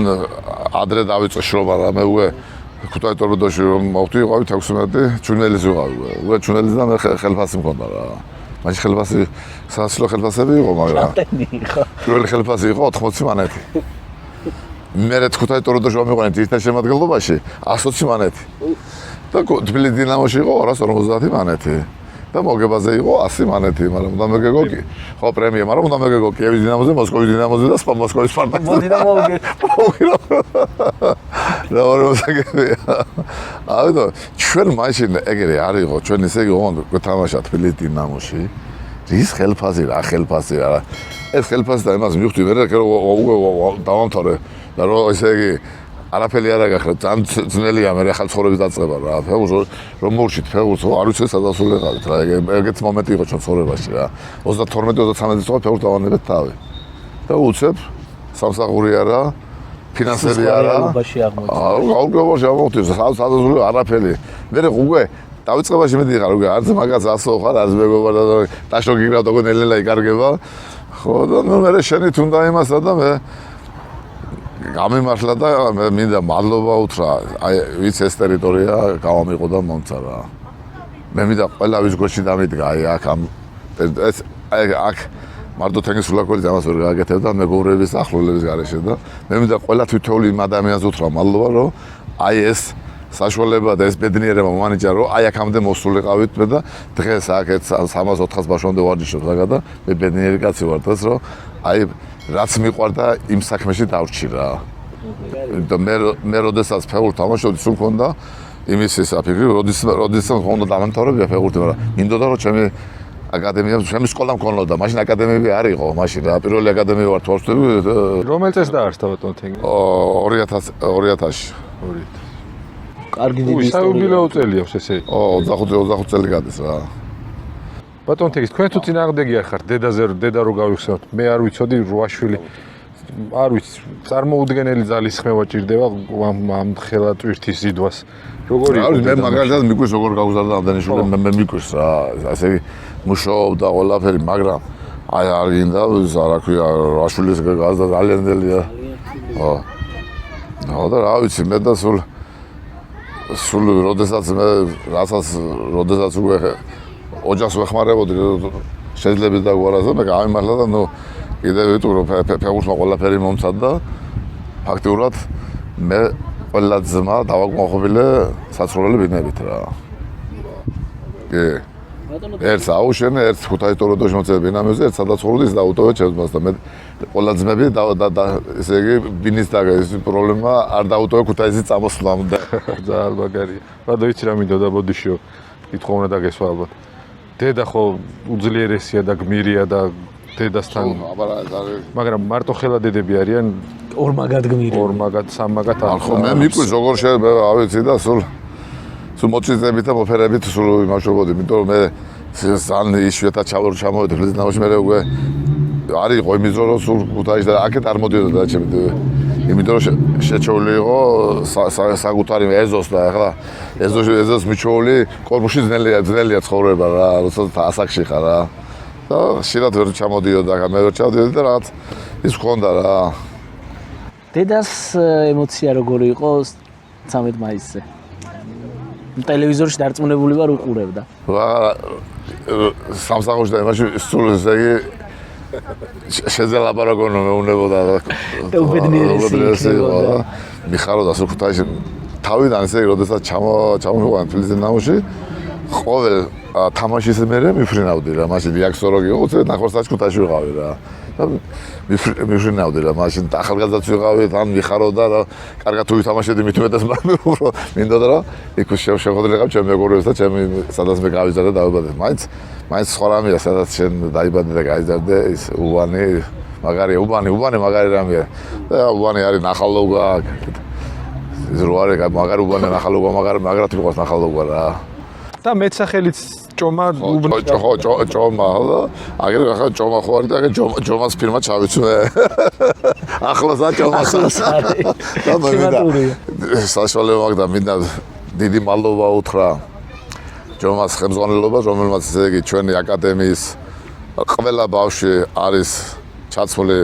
ადრე დავიწყე შრომა რა მე უკვე ქუთაისში რომ მოვხდი ვიყავი 16 ჩუნელის ვიყავი. უკვე ჩუნელის და მე ხელფასი მქონდა რა. მაშინ ხელფასი სასილო ხელფასები იყო მაგრამ პირველი ხელფასი იყო 80 მანეთი. მე ქუთაისში რომ მივყვანე ძირითად შემადგენლობაში 120 მანეთი. და თბილისის დინამოში იყო 250 მანეთი. და მოგებაზე იყო 100 მანეთი, მაგრამ უნდა მეგეგო კი. ხო პრემია, მაგრამ უნდა მეგეგო კიევის დინამოზე, მოსკოვის დინამოზე და მოსკოვის სპარტაკზე. მოდი და ოროსაგებია. აუდო, ჩვენ მაშინ ეგრე არ იყო, ჩვენ ისე იგი ოღონდ გვეთამაშა თბილისის დინამოში. რის ხელფასი რა, ხელფასი რა. ეს ხელფასი და იმას მივხვდი მე რა, უკვე დავამთავრე და რომ ისე იგი არაფერი არ აგახრა, ძალიან ძნელია მე ახალ ცხოვრების დაწყება რა. ფეხბურთს რომ მოვშით ფეხბურთს, არ ვიცი სადაც ვიყავით რა. ეგეც მომენტი იყო ჩვენ ცხოვრებაში რა. 32-33 წელს ფეხბურთს დავანებეთ თავი. და უცებ სამსახური არა, ფინანსები არა. გაურკვევალობაში აღმოჩნდა, სადაც არაფერი. მე უკვე დაიწყებაში მედიღარ უკვე არც მაგას ასო ხარ, არც მეგობარ და დაშო გიგრავდა უკვე ნელ-ნელა იკარგება. ხო და ნუ მე შენი თუნდა იმასა და მე გამიმართლა და მე მინდა მადლობა უთხრა, აი ვიც ეს ტერიტორია გავამიყო და მომცა რა. მე მინდა ყველა ვის გოში დამიდგა, აი აქ ეს აქ მარტო თენგის ულაკოლის ამას ვერ გააკეთებ და მეგობრების ახლოლების გარეშე და მე მინდა ყველა თითოეული იმ ადამიანს უთხრა მადლობა, რომ აი ეს საშუალება და ეს ბედნიერება მომანიჭა, რომ აი აქამდე მოსულიყავით მე და დღეს აქეთ 300-400 ბავშვამდე ვარჯიშობ ზაგა და მე ბედნიერი კაცი ვარ დღეს, რომ აი რაც მიყვარდა იმ საქმეში დავრჩი რა. და მე როდესაც ფეხბურთს თამაშობდი, სულ მქონდა იმის საფიქრი, როდესაც მქონდა დამამთავრებია ფეხბურთი, მაგრამ მინდოდა რომ ჩემი აკადემია, ჩემი სკოლა მქონოდა, მაშინ აკადემიები არ იყო, მაშინ რა პირველი აკადემია ვარ თორსტები. რომელ წელს დაარსდა ბატონო თენგი? 2000-ში. კარგი დიდი ისტორია. საიუბილეო წელი აქვს ესე. 25 წელი გადის რა. ბატონო თენგი, თქვენ თუ წინააღმდეგი ხართ დედა რო გავიხსენოთ, მე არ ვიცოდი 8 შვილი არ ვიცი, წარმოუდგენელი ძალის ხმევა ჭირდება ამ ხელა ტვირთის ზიდვას. როგორი იყო? მე მაგალითად მიკვირს როგორ გავგზავნა ამდენი შვილი, მე მიკვირს რა, ასე მუშაობდა ყველაფერი, მაგრამ აი არ გინდა, რა ქვია, 8 შვილის გაზდა ძალიან ძნელია. ხო. ხო და რა ვიცი, მე და სულ როდესაც მე როდესაც უკვე ოჯახს ვეხმარებოდი, შეიძლება დაგვარაზე, მე გამიმართლა და ნუ კიდევ ვიტყვი რომ ფეხბურთმა ყველაფერი მომცა და ფაქტიურად მე ყველა ძმა დავაკმაყოფილე საცხოვრებელი ბინებით რა. კი. ერთს აუშენე, ერთს ქუთაისში მოწევი ბინამებზე, ერთს სადაც ხოვდი დაუტოვე ჩემს და მე ყველა ძმები და ესე იგი ბინის და ეს პრობლემა არ დაუტოვე ქუთაისში წამოსვლამდე. ძალიან მაგარია. რადგან ვიცი რა მინდოდა ბოდიშიო, კითხვა უნდა დაგესვა ალბათ. დედა ხო უძლიერესია და გმირია და დედასთან. მაგრამ მარტო ხელა დედები არიან ორმაგად გმირი. ორმაგად, სამმაგად არ ხო მე მიკვირს როგორ შეიძლება ავიცი და სულ მოწიწებით და მოფერებით სულ იმაშობოდი, იმიტომ რომ მე ძალიან იშვიათად ჩამოვედი ფლიზნავში მე უკვე არ იყო იმის დრო რომ სულ ქუთაისში და აქეთ არ მოდიოდა და ჩემი იმიტომ რომ შეჩეული იყო საკუთარი ეზოს და ახლა ეზოს მიჩეული კორპუსში ძნელია ცხოვრება რა, როცა ასაკში ხარ რა. და შეიძლება ვერ ჩამოდიოდა, მე ვერ ჩავდიოდი და რაღაც ის მქონდა რა. დედას ემოცია როგორი იყო 13 მაისზე? ტელევიზორში დარწმუნებული ვარ უყურებდა. სამსახურში და იმაში სულ ესე იგი შეზელაპარაკონო მეუნებოდა და უბედნიერესი იყო და მიხაროდა სულ ქუთაისში თავიდან ესე იგი როდესაც ჩამოვიყვანე თბილისის დინამოში ყოველ თამაშის მერე მიფრინავდი რა, მაშინ რეაქტორი იყო, უცებ ნახევარსაჩქუთაში ვიყავი რა. და მიფრინავდი რა, მაშინ ახალგაზრდაც ვიყავი, თან ვიხარო და კარგად თუ ვითამაშედი მით უმეტეს უფრო მინდოდა რა, იქ შევხვდრიყავ ჩემ მეგობრებს და ჩემი სადაც მე გავიზარდე და დავიბადე. მაინც სხვა რამეა, სადაც შენ დაიბადე და გაიზარდე, ის უბანი მაგარია, უბანი მაგარი რამეა. და უბანი არის ნახალოგა. ის რო არის მაგარი უბანი ნახალოგა, მაგრად მიყვარს ნახალოგა რა. და მეცახელიც ჭომა ჭომა და აგერ ახლა ჭომა ხო არის და აგერ ჭომას ფირმა ჩავიცვე. ახლოსა ჭომას არის. საშუალება მაგ და მინდა დიდი მადლობა უთხრა ჭომას ხელმძღვანელობას, რომელმაც ესე იგი ჩვენი აკადემიის ყველა ბავშვი არის ჩაცმული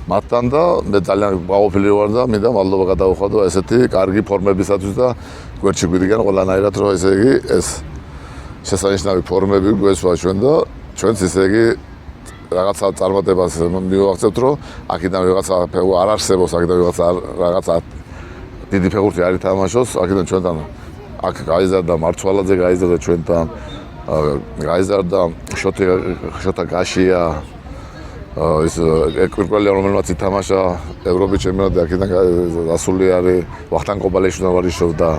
მათთან და მე ძალიან გაყოფილი ვარ და მინდა მადლობა გადავუხადო ესეთი კარგი ფორმებისათვის და გვერდში გვიდგან ყველანაირად რომ ესე იგი ეს შესანიშნავი ფორმები გვესვა ჩვენ და ჩვენც ესე იგი რაღაცა წარმატებას მივაღწევთ რომ აქედან ვიღაცა არ არსებობს აქედან რაღაცა დიდი ფეხბურთი არ ითამაშოს აქედან ჩვენთან აქ გაიზარდა მარცვალაძე გაიზარდა ჩვენთან გაიზარდა შოთა გაშია ის ეკვირკველი რომელმაც ითამაშა ევროპის ჩემპიონატი აქედან დასული არის ვახტანგ ყობალეშვილი ვარიშოვდა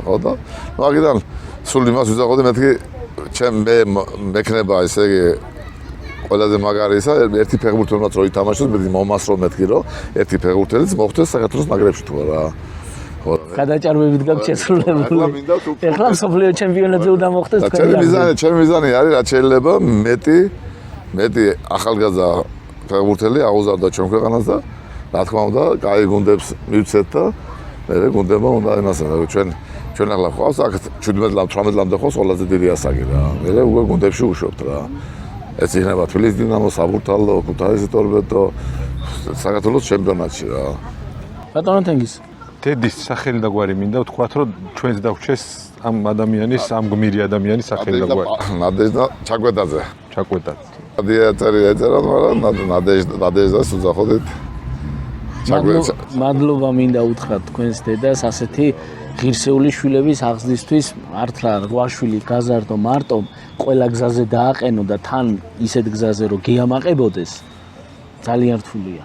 ხო და აქედან სულ იმას ვიზაღოდი მეთქი მე მექნება ესე იგი ყველაზე მაგარი ისა ერთი ფეხბურთელი რომელიც რო ითამაშოს მე მომასრო მეთქი რომ ერთი ფეხბურთელიც მოხდეს საქართველოს მაგრებში თუ არა ხო გადაჭარბებით გაქვს შესრულებული ეხლა მსოფლიო ჩემპიონატზე უნდა მოხდეს ჩემი მიზანი არის რაც შეიძლება მეტი ახალგაზრდა ფეხბურთელი აღუზარდა ჩვენ ქვეყანას და რა თქმა უნდა კაი გუნდებს მივცეთ და მე გუნდებმა უნდა იმასა ჩვენ ახლა ხავს აქ 17-18 ლამდე ხავს ყველაზე დიდი ასაკი რა მე უკვე გუნდებში უშვებთ რა ეს იქნება თბილისის დინამო, საბურთალო, ქუთაისის ტორპედო საქართველოს ჩემპიონატში რა ბატონო თენგიზ დედის სახელი და გვარი მინდა ვთქვათ რომ ჩვენს დაგვჩეს ამ ადამიანის ამ გმირი ადამიანის სახელი და გვარი ნადეჟდა ჩაკვეტაძე ეწერა მაგრამ ნადეჟდა სუძახოდით მადლობა მინდა უთხრათ თქვენს დედას ასეთი ღირსეული შვილების აღზრდისთვის მართლა 8 შვილი გაზარდო მარტო ყველა გზაზე დააყენო და თან ისეთ გზაზე რომ გეამაყებოდეს ძალიან რთულია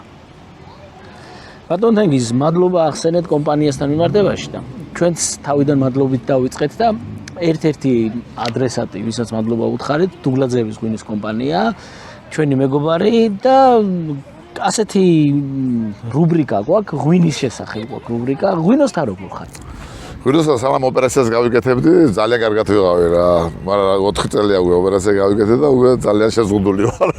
ბატონ თენგიზ მადლობა ახსენეთ კომპანიასთან მიმართებაში და ჩვენც თავიდან მადლობით დავიწყეთ და ერთ-ერთი ადრესატი ვისაც მადლობა უთხარით დუგლაძეების ღვინის კომპანია ჩვენი მეგობარი და ასეთი რუბრიკა გვაქვს ღვინის შესახებ გვაქვს რუბრიკა ღვინოსთან როგორ ხარ ღვინოსთან სამ ოპერაციას გავიკეთებდი ძალიან კარგად ვიყავი რა მაგრამ 4 წელია უკვე ოპერაცია გავიკეთე და უკვე ძალიან შეზღუდული ვარ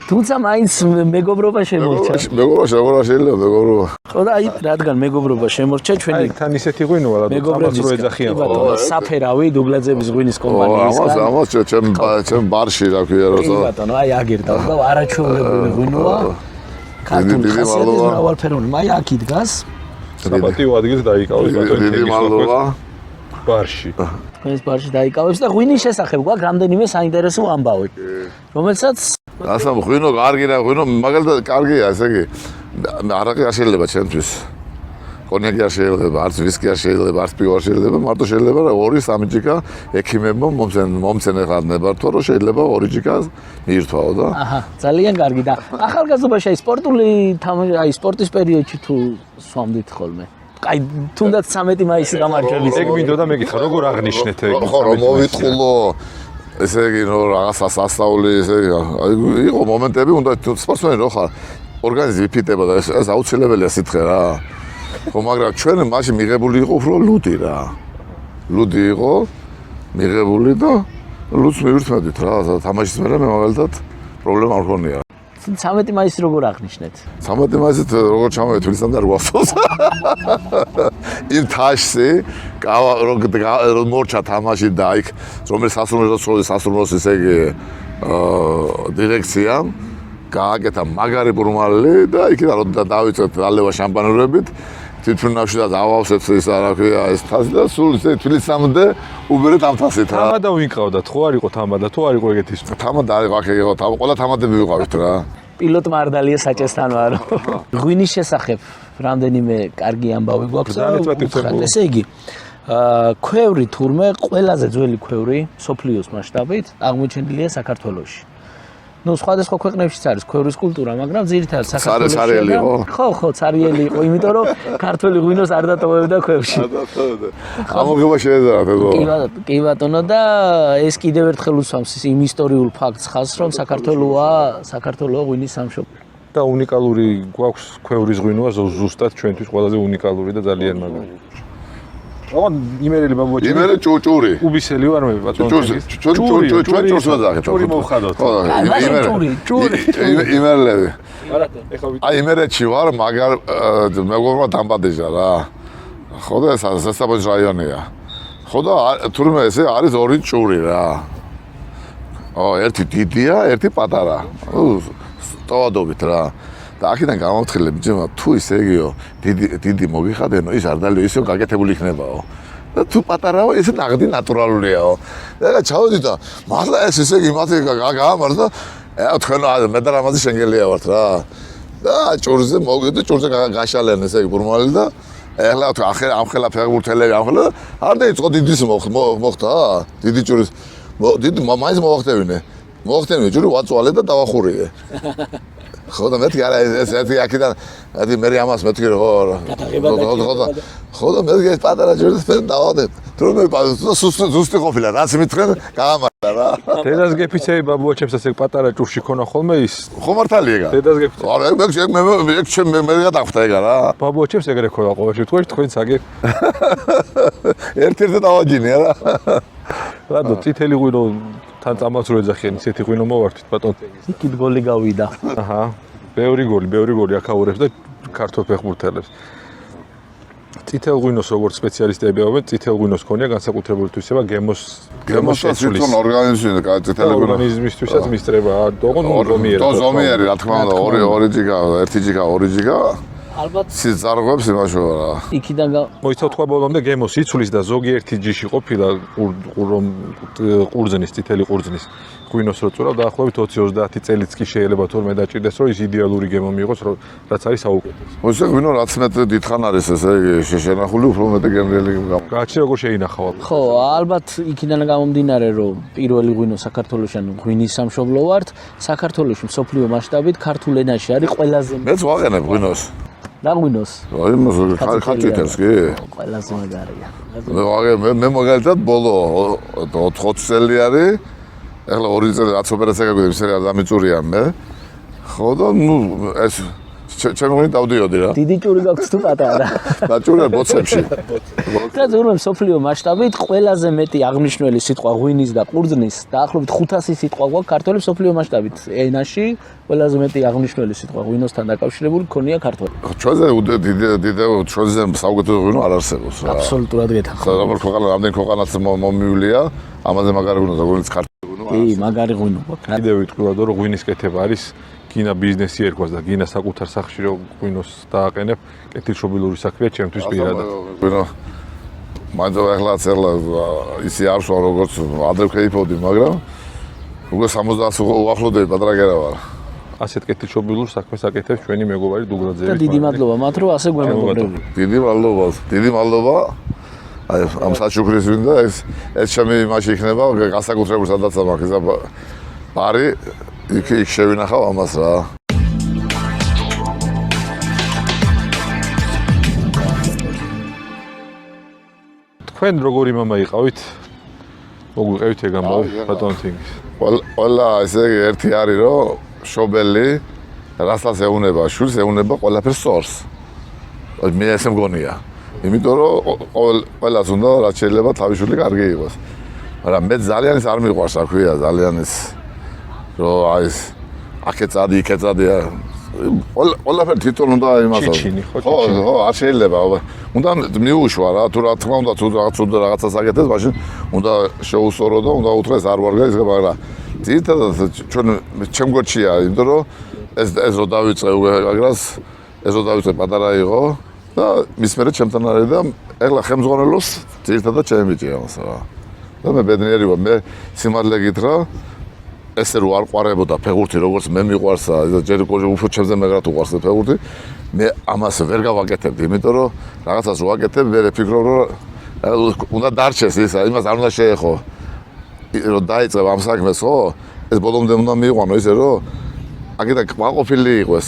თუმცა მაინც მეგობრობა შემორჩა მეგობრობა შეიძლება მეგობრობა ხო და აი რადგან მეგობრობა შემორჩა ჩვენი თან ისეთი ღვინოა რა თამას რო ეძახიან ხო საფერავი დუგლაძეების ღვინის კომპანიისგან ამას ჩემ ბარში რა ქვია რა კი ბატონო აი აგერდა და არაჩვეულებრივი ღვინოა ქართული ხასიათის მრავალფეროვანი აი აქ იდგას საპატიო ადგილს დაიკავეს დიდი მადლობა ბარში ეს ბარში დაიკავებს და ღვინის შესახებ გვაქვს რამდენიმე საინტერესო ამბავი რომელსაც ასე ღვინო კარგი რა ღვინო მაგალითად კარგია ესე იგი არაყი არ შეიძლება ჩემთვის კონიაკი არ შეიძლება არც ვისკი არ შეიძლება არც პივა არ შეიძლება მარტო შეიძლება 2-3 ჯიკა ექიმებმა მომცენ ახლა ნებართვა რომ შეიძლება 2 ჯიკა მიირთვაო და აჰა ძალიან კარგი და ახალგაზრდობაში აი სპორტული აი სპორტის პერიოდში თუ სვამდით ხოლმე აი თუნდაც 13 მაისი გამარჯვების ეგ მინდოდა მეკითხა როგორ აღნიშნეთ ეგ ხო რომ მოვიტყულო ესე იგი რომ რაღაცა სასწაული ესე იგი იყო მომენტები უნდა სპორტსმენი რო ხარ ორგანიზმი ფიტება და ეს აუცილებელია სითხე რა ხო მაგრამ ჩვენ მაშინ მიღებული იყო უფრო ლუდი რა ლუდი იყო მიღებული და ლუდს მივირთმევდით რა თამაშის მერე მე მაგალითად პრობლემა არ მქონია 13 მაისი როგორ აღნიშნეთ 13 მაისით როგორ ჩამოვედი თბილისიდან და არ გვახსოვს იმ თაშში რო მორჩა თამაში და იქ რომელიც სასურველოს ესე იგი დირექციამ გააკეთა მაგარი ბრმალი და იქიდან რომ დავიწყეთ დალევა შამპანურებით თვითმფრინავში და დავავსეთ ის რა ქვია ეს თასი და სულ ისე თბილისამდე უბერეთ ამ თასით რა თამადა ვინყავდათ ხო არ იყო თამადა თუ არ იყო ეგეთი ის თამადა არ იყო აქ იყო ყველა თამადები ვიყავით რა პილოტ მარდალია საჭესთან ვარო ღვინის შესახებ რამდენიმე კარგი ამბავი გვაქვს ესე იგი ქვევრი თურმე ყველაზე ძველი ქვევრი სოფლიოს მასშტაბით აღმოჩენილია საქართველოში. Ну, სხვადასხვა ქვეყნებშიც არის ქვევრის კულტურა, მაგრამ ძირითადად საქართველოში. ცარიელი იყო? ხო, ცარიელი იყო, იმიტომ რომ ქართული ღვინოს არ დატოვებდა ქვევში. ამოგება შეეძრათ ეგო. კი ბატონო და ეს კიდევ ერთხელ უსვამს იმ ისტორიულ ფაქტს ხაზს, რომ საქართველოა ღვინის სამშობლო. და უნიკალური გვაქვს ქვევრის ღვინოა ზუსტად ჩვენთვის ყველაზე უნიკალური და ძალიან მაგარი. ოღონდ იმერელი ბაბუაჩი. იმერე ჭუჭური. უბისელი ვარ მე ბატონო. ჩვენ ჭურს ვაძახეთ. ჭური მოვხადოთ. იმერლები. ეხლა აი იმერეთში ვარ, მაგარ მეგობრმა დამბადეჟა რა. ხო და ეს სასაბაჟ რაიონია. ხო და თურმე ესე არის ორი ჭური რა. ერთი დიდია, ერთი პატარა. ტოვადობით რა. და აქედან გამოვთხილე ბიჭებმა თუ ისე იგიო დიდი მოგიხადენო ის არ დალიო ისე გაკეთებული იქნებაო და თუ პატარაო ესე ნაღდი ნატურალურიაო და ჩავედი და მართლა ეს ისე იგი მათი გაამართ და თქვენ მე და რამაზი შენგელია ვართ რა და ჭურზე მოვიდი ჭურზე გაშალენ ესე იგი ბურმალი და ეხლა ამ ხელა ფეხბურთელები ამ ხელა არ დაიწყო დიდის მოხდა დიდი ჭურის დიდი მაინც მოხდევინე ჭური ვაწვალე და დავახურიე ხო და მეთქი არა ეს ერთი აქედან ერთი მე ამას მეთქი ხო და მე ეს პატარა ჭურს მე დავადებ თუმე ზუსტი ყოფილა რაც მithქენ გაამართა რა დედას გეფიცეი ბაბუაჩებს ასე პატარა ჭურში ქონა ხოლმე ის ხო მართალი ეგა დედას გეფიცეი არა მე გადახდა ეგა რა ბაბუაჩებს ეგრე ქონა ყოველ შემთხვევაში თქვენც აგერ ერთ-ერთი დავაჯინე რა რადო წითელი ღვინო თან წამალს რო ეძახიან ისეთი ღვინო მოვართვით ბატონო იქით გოლი გავიდა აჰა ბევრი გოლი აქაურებს და ქართულ ფეხბურთელებს წითელ ღვინოს როგორც სპეციალისტები ამბობენ წითელ ღვინოს ქონია განსაკუთრებული თვისება გემოს შეცვლის ორგანიზმისთვისაც მისწრება ზომიერი რა თქმა უნდა ორი ჯიგა ერთი ჯიგა ორი ჯიგა ალბათ სიზარღვებს იმაშოა რა იქიდან მოიცავ თქვა ბოლომდე გემოს იცვლის და ზოგიერთი ჯიში ყოფილა რომ ყურძნის წითელი ყურძნის ღვინოს რო წურავ დაახლოებით 20-30 წელიც კი შეიძლება თორმე დაჭირდეს რომ ის იდეალური გემო მიიღოს რაც არის საუკეთესო. მოიცა ღვინო რაც მეტ დიდხან არის ესე შეშენახული უფრო მეტ გემრიელი გააჩნია როგორ შეინახავ. ხო, ალბათ იქიდან გამომდინარე რომ პირველი ღვინო საქართველოში ანუ ღვინის სამშობლო ვართ, საქართველოში მსოფლიო მასშტაბით ქართულ ენაში არის ყველაზე მეც ვაყენებ ღვინოს. რა ღვინოს? აი მას ხაჭიტებს კი? ყველაზე მაგარია. მე მაგალითად ბოლო 4 წელი არის ეხლა 2 წელი რაც ოპერაცია გაგვიდა ისე არ დამიწურია მე ხო და ნუ ეს ჩემი ღვინი დავდიოდი რა დიდი ჭური გაქვს თუ პატარა დაჭურა ბოცებში და ზურმე მსოფლიო მასშტაბით ყველაზე მეტი აღნიშნული სიტყვა ღვინის და ყურძნის დაახლოებით 500 სიტყვა გვაქვს ქართული მსოფლიო მასშტაბით ენაში ყველაზე მეტი აღნიშნული სიტყვა ღვინოსთან დაკავშირებული ქონია ქართული ჩვენზე დიდი ჩვენზე საუკეთესო ღვინო არ არსებობს რა აბსოლუტურად გეთანხმები რა ქვეყანა რამდენი ქვეყანაც მომივლია ამაზე მაგარი ღვინო და ღვინის ქართული ღვინო კი მაგარი ღვინო გვაქვს კიდევ ვიტყვი რომ ღვინის კეთება არის გინა ბიზნესი ერქვას და გინა საკუთარ სახლში რო ღვინოს დააყენებ კეთილშობილური საქმეა ჩემთვის პირადად ღვინო მაინც ახლა ისე არ ვსვა როგორც ადრე ვქეიფობდი მაგრამ უკვე 70 უახლოვდები პატრაგერა ვარ ასეთ კეთილშობილურ საქმეს აკეთებს ჩვენი მეგობარი დუგრაძე და დიდი მადლობა მათ რომ ასე გვემოგობრები დიდი მადლობა აი ამ საჩუქრის ვინდა ეს ჩემი იმაში იქნება განსაკუთრებულ სადაც მაქვს ისა ბარი იქ შევინახავ ამას რა თქვენ როგორი მამა იყავით მოგვიყევით ეგ ამბავი ბატონ თინგის ყველა ესე ერთი არის რომ შობელი რასაც ეუნება შვილს ეუნება ყველაფერს სწორს მე ესე მგონია იმიტომ რომ ყველას უნდა რაც შეიძლება თავის შვილი კარგი იყოს მაგრამ მე ძალიან ის არ მიყვარს რა ქვია ძალიან ის რომ აი ეს აქეთ წადი იქეთ წადი ყველაფერი თვითონ უნდა იმას ხო არ შეიძლება უნდა მიუშვა რა თუ რა თქმა უნდა თუ რაღაცას აკეთებს მაშინ უნდა შეუსწორო და უნდა უთხრეს არ ვარ გაიზღებ მაგრამ ძირითადად ჩემ გვერდშია იმიტომ რომ ეს რო დავიწყე აგრას ეს რო დავიწყე პატარა იყო და მის მერე ჩემთან არის და ეხლა ხელმძღვანელოს ძირითადად ჩემი ბიჭი ამას რა და მე ბედნიერი ვარ მე სიმართლე გითხრა ესე რო არ ყვარებოდა ფეხბურთი როგორც მე მიყვარს ჯერ უფრო ჩემზე მაგრად უყვარს ფეხბურთი მე ამას ვერ გავაკეთებდი იმიტომ რომ რაღაცას ვაკეთებ მე ვფიქრობ რომ უნდა დარჩეს ისა, იმას არ უნდა შეეხო. რომ დაიწყებ ამ საქმეს, ხო? ეს ბოლომდე უნდა მიიყვანო ისე, რომ აქედან კმაყოფილი იყოს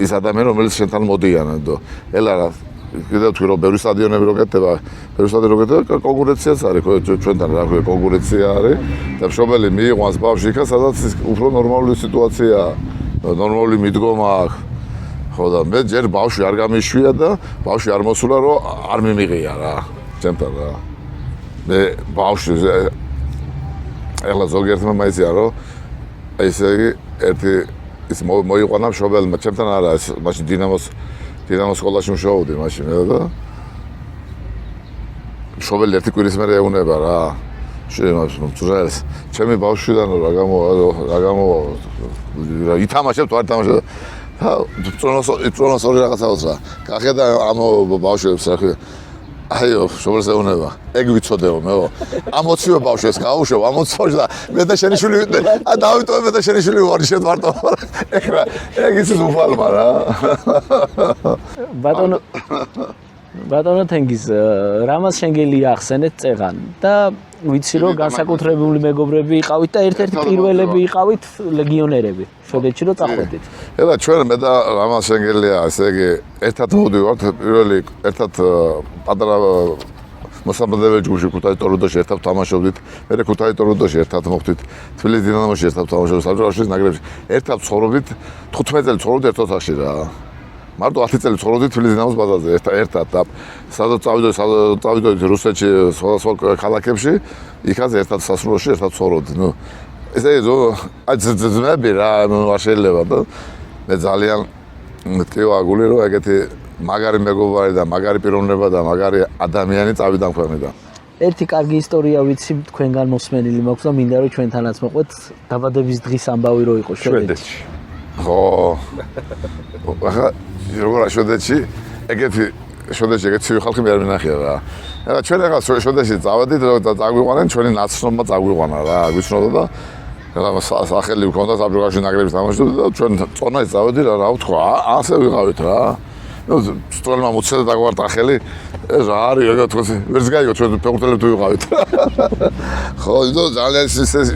ის ადამიანი, რომელიც შენთან მოდიან, და ელარა კიდევ თქვი რომ ბევრი სტადიონები რო გეთება, კონკურენციაც არის, ხო, ჩვენთან რა ქვია, კონკურენცია არის და მშობელი მიიყვანს ბავშვი იქა, სადაც უფრო ნორმალური სიტუაციაა, ნორმალური მიდგომა აქვს. ხო და მე ჯერ ბავშვი არ გამიშვია და ბავშვი არ მოსულა, რომ არ მიმიღია რა, ჩემთან რა. მე ბავშვი ეხლა ზოგიერთმა მაიცია, რომ ესე იგი ერთი ის მოიყვანა მშობელმა, ჩემთან არა, ეს მაშინ დინამოს სკოლაში მუშაობდი მაშინ და მშობელი ერთი კვირის მერე ეუნება რა. შემოწრეს, ჩემი ბავშვიდან რა გამოვა ითამაშებ თუ არ ითამაშებ და წონოს ორი რაღაცაოს რა. გახედა ამ ბავშვებს რა ქვია. აიო, შობელს ეუნება. ეგ ვიცოდეო მეო. ამ 20 ბავშვებს გავუშვებ, ამ 20 ბავშვს და მე და შენი შვილი დავიტოვე მე და შენი შვილი ვარ შენ ვარტო. ეგ ის უფალმა რა. ბატონო თენგიზ, რამას შენგელი ახსენეთ წეღან და ვიცი რომ განსაკუთრებული მეგობრები იყავით და ერთ-ერთი პირველები იყავით ლეგიონერები. შოდეთში რომ წახვედით. ეხლა ჩვენ მე და რამას შენგელია, ესე იგი ერთად მოვდივართ, პირველი ერთად პატარა მოსამზადებელი ჯგუფში ქუთაისის ტორუდოში ერთად თამაშობდით, მე ქუთაისის ტორუდოში ერთად მოვხდით, თბილისის დინამოში ერთად თამაშობდით, საბჭოთა ნაკრებში ერთად ცხოვრობდით, 15 წელი ცხოვრობდით ერთ ოთახში რა. მარტო 10 წელი ცხოვრობდით თბილისის დინამოს ბაზარზე ერთად და სადაც წავიდოდით რუსეთში, სხვა ქალაქებში, იქაც ერთად სასრულოში ერთად ცხოვრობდით. ნუ ესე იგი აი ძმები რა, არ შეიძლება და მე ძალიან მტკივა აგული რომ ეგეთი მაგარი მეგობარი და მაგარი პიროვნება და მაგარი ადამიანი წავიდა ქვეყნიდან. ერთი კარგი ისტორია ვიცი თქვენგან მოსმენილი მაქვს და მინდა რომ ჩვენთანაც მოყვეთ დაბადების დღის ამბავი რო იყო შვედეთში. ხო. ახლა როგორ შვედეთში ეგეთი შვედეთში ხალხი მე არ მინახია რა. ეხლა ჩვენ ახლა შვედეთში წავედით და წაგვიყვანენ ჩვენი ნაცნობმა წაგვიყვანა რა, გვიცნობდა და რა სახელი ვქონდა საბჭოთა ნაკრების თამაშობდა და ჩვენ წონაში წავედით რა ვთქვა, ასე ვიყავით რა. ნუ სწორმა მოცედა დაგვარდა ხელი, ეს რა არის ეგ თქოს, ვერც გაიგო ჩვენ ფეხბურთელები თუ ვიყავით. ხო, ძალიან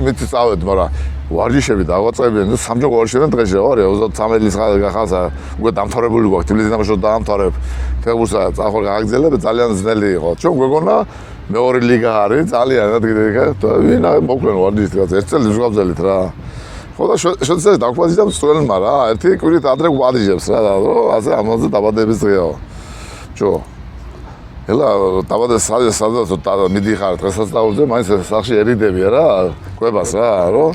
იმით წავედით, მაგრამ ვარჯიშები დავაწყებდნენ, სამჯერ ვარჯიშებდნენ დღეში, ხო, 23 წლის ხალხა უკვე დამთავრებული გვაქვს, თბილისის დინამოში დავამთავრებ. ფეხბურთსა წახვალ გააგრძელებ, ძალიან ძნელი იყო. ჩვენ გვეგონა მეორე ლიგა არის, ძალიან და ვინ მოკლენ ვარჯიშით, ერთ წელს გავძელით რა. ხო და შედსა დაგვაძიდა სწორელმა რა, ერთი კვირით ადრე გვადიჟებს რა, რომ ასე ამაზე დაბადების დღეაო. ჯო. ელა სადაც მიდიხარ დღესასწაულზე, მაინც სახში ერიდები რა, კვებას რა, რომ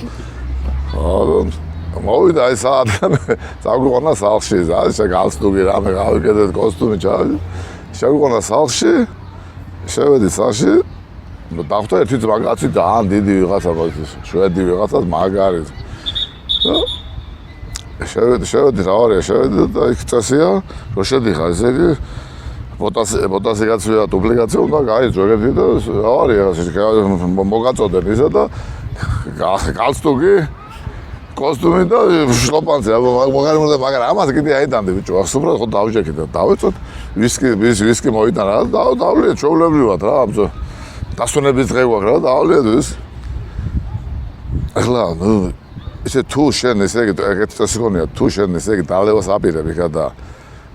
მოვიდა აი საათი წაგვიყვანა სახლში, ასე გალსტუგი რამე გავიკეთეთ კოსტუმი ჩავი. შევიყვანა სახლში, შევედი სახლში, დახვდა ერთი ძმაკაცი ძალიან დიდი ვიღაცა, შვედი ვიღაცა მაგარი. შევედი რა არის, შევედი და იქ წესია, რომ შედიხარ, ესე იგი პოტასი გაცვია, დუპლიკაცია უნდა გაიწვე ეგეთი და რა არის, მოგაწოდებ ისა და გალსტუგი კოსტუმი და შლოპანზე, მაგრამ ამას კიდე აიდანდი ბიჭო, უბრალოდ ხო დავჯექით და დავეწოთ, ვისკი მოვიტან რა, დავლიეთ ჩვეულებრივად რა, დასვენების დღე გვაქვს რა, დავლიეთ ის. ახლა ისე თუ შენ ესე ეგეთი წესი გონია, თუ შენ ესე იგი დალევას აპირებ იქა და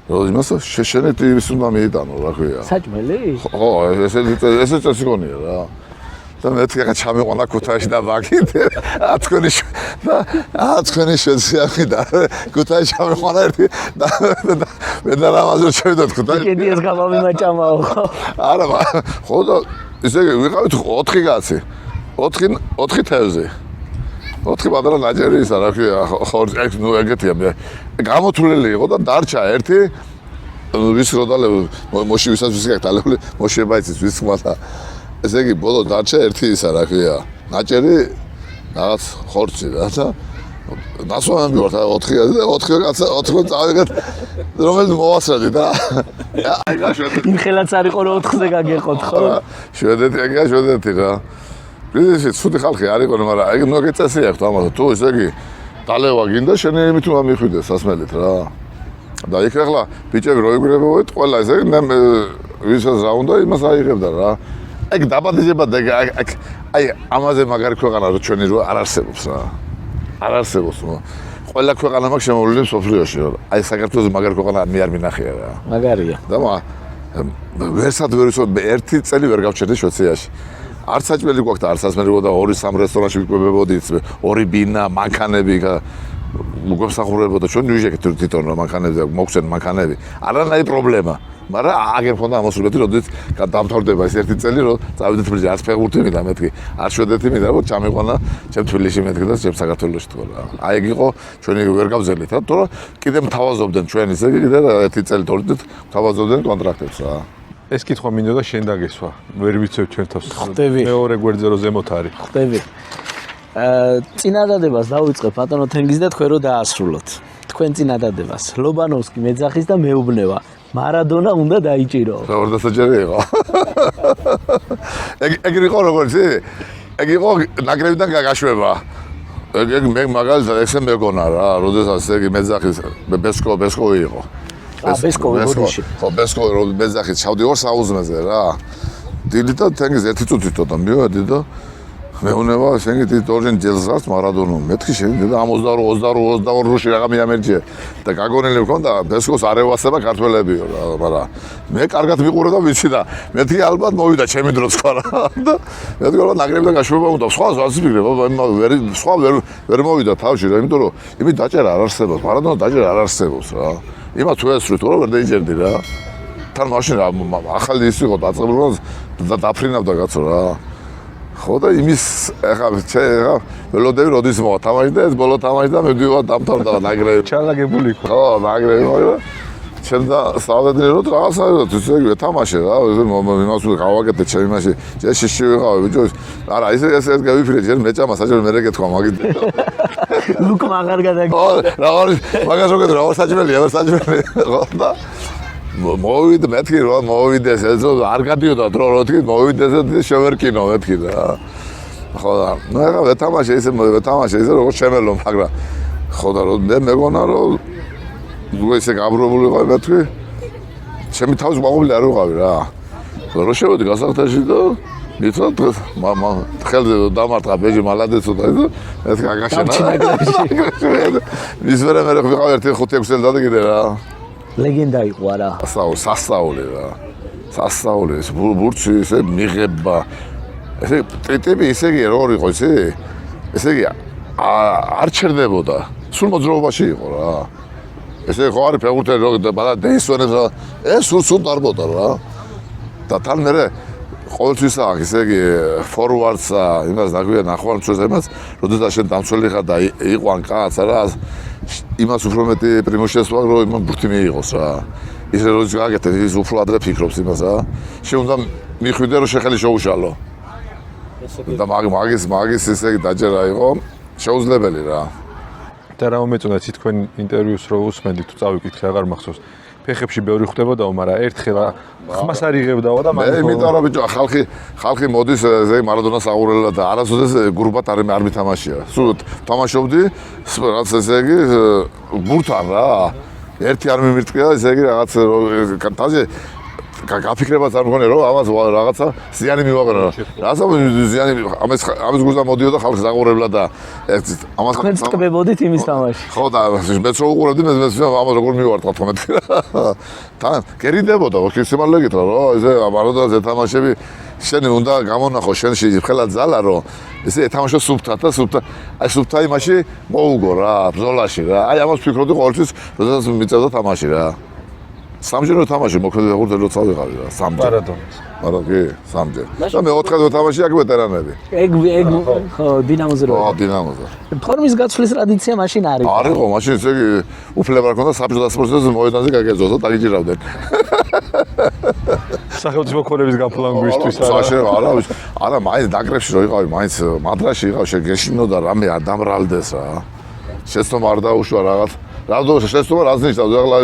იმას შეშენეთ ის უნდა მიიტანო რა ქვია. საჭმელი? ხო, ესე წესი გონია რა. და მეთქე რა ჩამიყვანა ქუთაისში და ვაგით თქვენი შეძიახი და ქუთაისში ჩამიყვანა ერთი და მე და რამაზურ შევიდოთ ქუთაისში. კიდე ეს გამომიმაჭამაო ხო? არა, ხო და ესე ვიყავით 4 კაცი. 4 თევზი. 4 პატარა ნაჭერი ისა რა ქვია, ხო ნუ ეგეთია მე. გამოთვლილი იყო და დარჩა ერთი ვის როდალე მოში ვისაც ვის გაკეთალებული მოშება იცის ვის ხმათა. ესე იგი ბოლოს დარჩა ერთი ისა რა ქვია, ნაჭერი რაღაც ხორცი რა და ნასვამები ვარ 4 კაცი 4 წავიღეთ რომელიც მოვასწრდი და აი გაშვედეთ. იმ ხელაც არ იყო რომ 4-ზე გაგეყოთ ხო? შვედეთი ეგია შვედეთი რა. პრინციპი ცუდი ხალხი არ იყო, მაგრამ ეგ ნუ გეწესი აქვს ამაზე. თუ ესე იგი დალევა გინდა შენი იმით უნდა მიხვიდეს სასმელით რა. და იქ ახლა ბიჭები რო იგრებოეთ ყველა ესე ვისაც რა უნდა იმას აიღებდა რა. ეგ დაბადდება და აი ამაზე მაგარი ქვეყანა რო ჩვენი რო არ არსებობს რა. არ არსებობს. ყველა ქვეყანა მაქვს შემოვლილი სოფლიოში. აი საქართველოს მაგარი ქვეყანა მე არ მინახია რა. მაგარია. და ვერსად ვერ ვიცოდი ერთი წელი ვერ გავჩერდი შვეიცარიაში. არც საჭმელი გვაქვს და არც სასმელი და 2-3 რესტორანში ვიკვებებოდით, 2 ბინა, მანქანები მოგესახურებოდა ჩვენ ვიჟეკეთ თვითონ რომ მანქანები მოგცენ მანქანები. არანაირი პრობლემა. მაგრამ აგერ ხონდა ამოსულეთი, როდესაც დამთავრდება ეს ერთი წელი, რომ წავიდეთ თბილისში, არც ფეხბურთი მინდა მეთქი, არ შვედეთი მინდა, რომ ჩამიყვანა ჩემ თბილისში მეთქი და ჩემ საქართველოში თქო რა. აი ეგ იყო ჩვენი ვერ გავზელით რა, თორე კიდე მთავაზობდნენ ჩვენ ისე კიდე ერთი წელი თორდით მთავაზობდნენ კონტრაქტებს რა. ეს კითხვა მინდოდა შენ დაგესვა. ვერ ვიცევ ჩვენ თავს. ხვდები. მეორე გვერდზე რო ზემოთ არის. ხვდები. წინადადებას დავიწყებ ბატონო თენგიზ და თქვენ რო დაასრულოთ. თქვენ წინადადებას. ლობანოვსკი მეძახის და მეუბნება. მარადონა უნდა დაიჭირო. რა ორდასაჯარი იყო. ეგ იყო როგორც ეგ იყო ნაკრებიდან გაგაშვება. ეგ მე მაგალითად ესე მეგონა რა, როდესაც ეგ მეძახის ბესკო იყო. ბესკო ბოდიში. ხო ბესკო მეძახის ჩავდი 2 საუზმეზე რა. დილით და თენგიზ ერთი წუთით და მივედი და მეუნება შენი თორჯენ ჯელზას მარადონო მეთქი შენი და 22-22-22-ში რაღა მიამერჯია და გაგონილი მქონდა ბესკოს არ ევასება ქართველებიო რა მაგრამ მე კარგად მიყურე და ვიცი და მეთქი ალბათ მოვიდა ჩემი დროც ხარ და მეთქი რომ ნაკრებიდან გაშვება უნდა სხვა ზასიფიქრე სხვა ვერ მოვიდა თავში რა იმიტომ რომ იმით დაჭერა არ არსებობს მარადონო დაჭერა არ არსებობს რა იმათ თუ ესვრით რომ ვერ დაიჯერდი რა თან მაშინ ახალი ის იყო დაწყებული და დაფრინავდა კაცო რა ხო და იმის ახლა ველოდები როდის მოვა თამაში და ეს ბოლო თამაში და მეგივარ დამთავრდა ნაკრები ჩალაგებული იყო. ხო ნაკრები მოვა ჩემ და სწავლობდი რომ რაღაცა ისე ვეთამაშე რა იმას გავაკეთე ჩემი მაშინ შეში ვიყავი ბიჭო არა ეს გავიფრე ჯერ მეჭამა საჭირო მე რეგეთქვა მაგით ლუკ მაგარ გადაგ ხო რაღაც მაგას როგორ რა საჭმელია საჭმელი ხო და მოვიდე მეთქი რომ მოვიდეს ეს არ გადიოდა დრო რო თქვი მოვიდეს და შევერკინო მეთქი და ხო და ნუ ახლა ვეთამაშე ისე როგორც შემელო მაგრამ ხო და რომ მე მეგონა რომ ისე გაბრობული ვიყავი მეთქი ჩემი თავის მაყობილი არ ვიყავი რა რო შევედი გასახტაში და მითხრა ხელზე დამარტყა ბეჯი მალადეცო და მეთქი აგაშენა ის ვერა მე ვიყავი 1-5-6 წელი და კიდე რა ლეგენდა იყო არა სასწაული რა სასწაული ეს ბურჩი ესე მიღება ესე ტრიტები ისე იგი როგორ იყო ესე იგი არ ჩერდებოდა სულ მოძრაობაში იყო რა ესე ხო არის ფეხბურთელი რო და დეისვენებს ეს სულ დარბოდა რა და თან მე ყოველთვის აქვს ესე იგი ფორვარდსა იმას დაგვია ნახევარმცველს იმას როდესაც შენ დამცველი ხარ და იყვან კაცს რა იმას უფრო მეტი პრიმოშეს ვარ რომ იმან ბურთი მიიღოს რა ისე როდესაც გააკეთე ის უფრო ადრე ფიქრობს იმას რა შენ უნდა მიხვიდე რომ შეხელი შეუშალო და მაგის ესე იგი დაჯერა იყო შეუძლებელი რა და რა მომეწონა თქვენ ინტერვიუს რო უსმენდი თუ წავიკითხე აღარ მახსოვს ფეხებში ბევრი ხვდებოდაო მაგრამ ერთხელ ხმას არ იღებდაო და მე იმიტომ რომ ბიჭო ხალხი მოდის ესე მარადონას აღურელა და არასოდეს გრუპად არ მითამაშია სულ თამაშობდი რაც ესე იგი ბურთთან რა ერთი არ მიმირთყია ესე იგი რაღაც თაზე გაფიქრებაც არ მგონია რომ ამას რაღაცა ზიანი მივაყერო რაღაცა ზიანი ამის გულზე მოდიოდა ხალხს აღურებლა და ამას თქვენც ტკბებოდით იმის თამაში ხო და მეც რო უყურებდი მე ამას როგორ მივარტყა თქო მეთქი თან კერიდებოდა ხო სიმართლე გითხრა რომ ესე მარადონაზე თამაშები შენ უნდა გამონახო შენში ხელა ძალა რომ ესე ეთამაშო სუფთა აი სუფთა იმაში მოუგო რა ბრძოლაში რა აი ამას ფიქრობდი ყოველთვის როდესაც მიწევდა თამაში რა სამჯერ თამაში მოქმედი ფეხბურთელი როცა ვიყავი რა სამჯერ მარადონას არა კი სამჯერ და მე 4-ე თამაში აქ ვეტერანები ეგ ხო დინამოზე რო ხო დინამოზე ფორმის გაცვლის ტრადიცია მაშინ არის არ იყო მაშინ ესე იგი უფლება არ ქონდა საბჭოთა სპორტზე მოედანზე გაგეძო და დაგიჭირავდნენ სახელმწიფო ქონების გაფლანგვისთვის არა მაინც ნაკრებში რო იყავი მაინც მადრაში იყავ შეგეშინო და რამე არ დამრალდეს რა შეცდომა არ დაუშვა რაღაც რადო შეცდომა რას ნიშნავს ახლა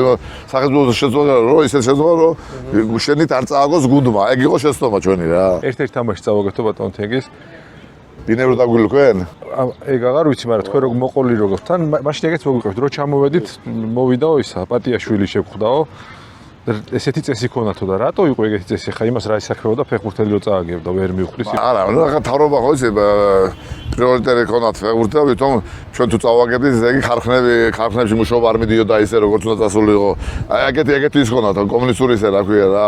სახელმწიფო შეცდომა რომ ისე შეცდომა რომ შენით არ წააგოს გუნდმა ეგ იყო შეცდომა ჩვენი რა ერთ-ერთი თამაში წავაგეთო ბატონ თენგიზ დინებრო დაგვილქვენ ეგ აღარ ვიცი მაგრამ თქვენ როგორ მოყოლი როგორ თან მაშინ ეგეც მოგვიყვებით რომ ჩამოვედით მოვიდაო ისა პატიაშვილი შეგხვდაო ესეთი წესი ქონათო და რატო იყო ეგეთი წესი? ხა იმას რა ისახებოდა ფეხბურთელი რო წააგებდა, ვერ მიუხვდეს. არა, რა თავრობა ხო იცი პრიორიტეტი ქონათ ფეხბურთელს, თვითონ ჩვენ თუ წავაგებდით, ესე იგი ხარხნებში მუშაობა არ მიდიოდა ისე როგორც უნდა წასულიყო. აი ეგეთი ის ქონათ, კომუნისტური ისე რა ქვია რა.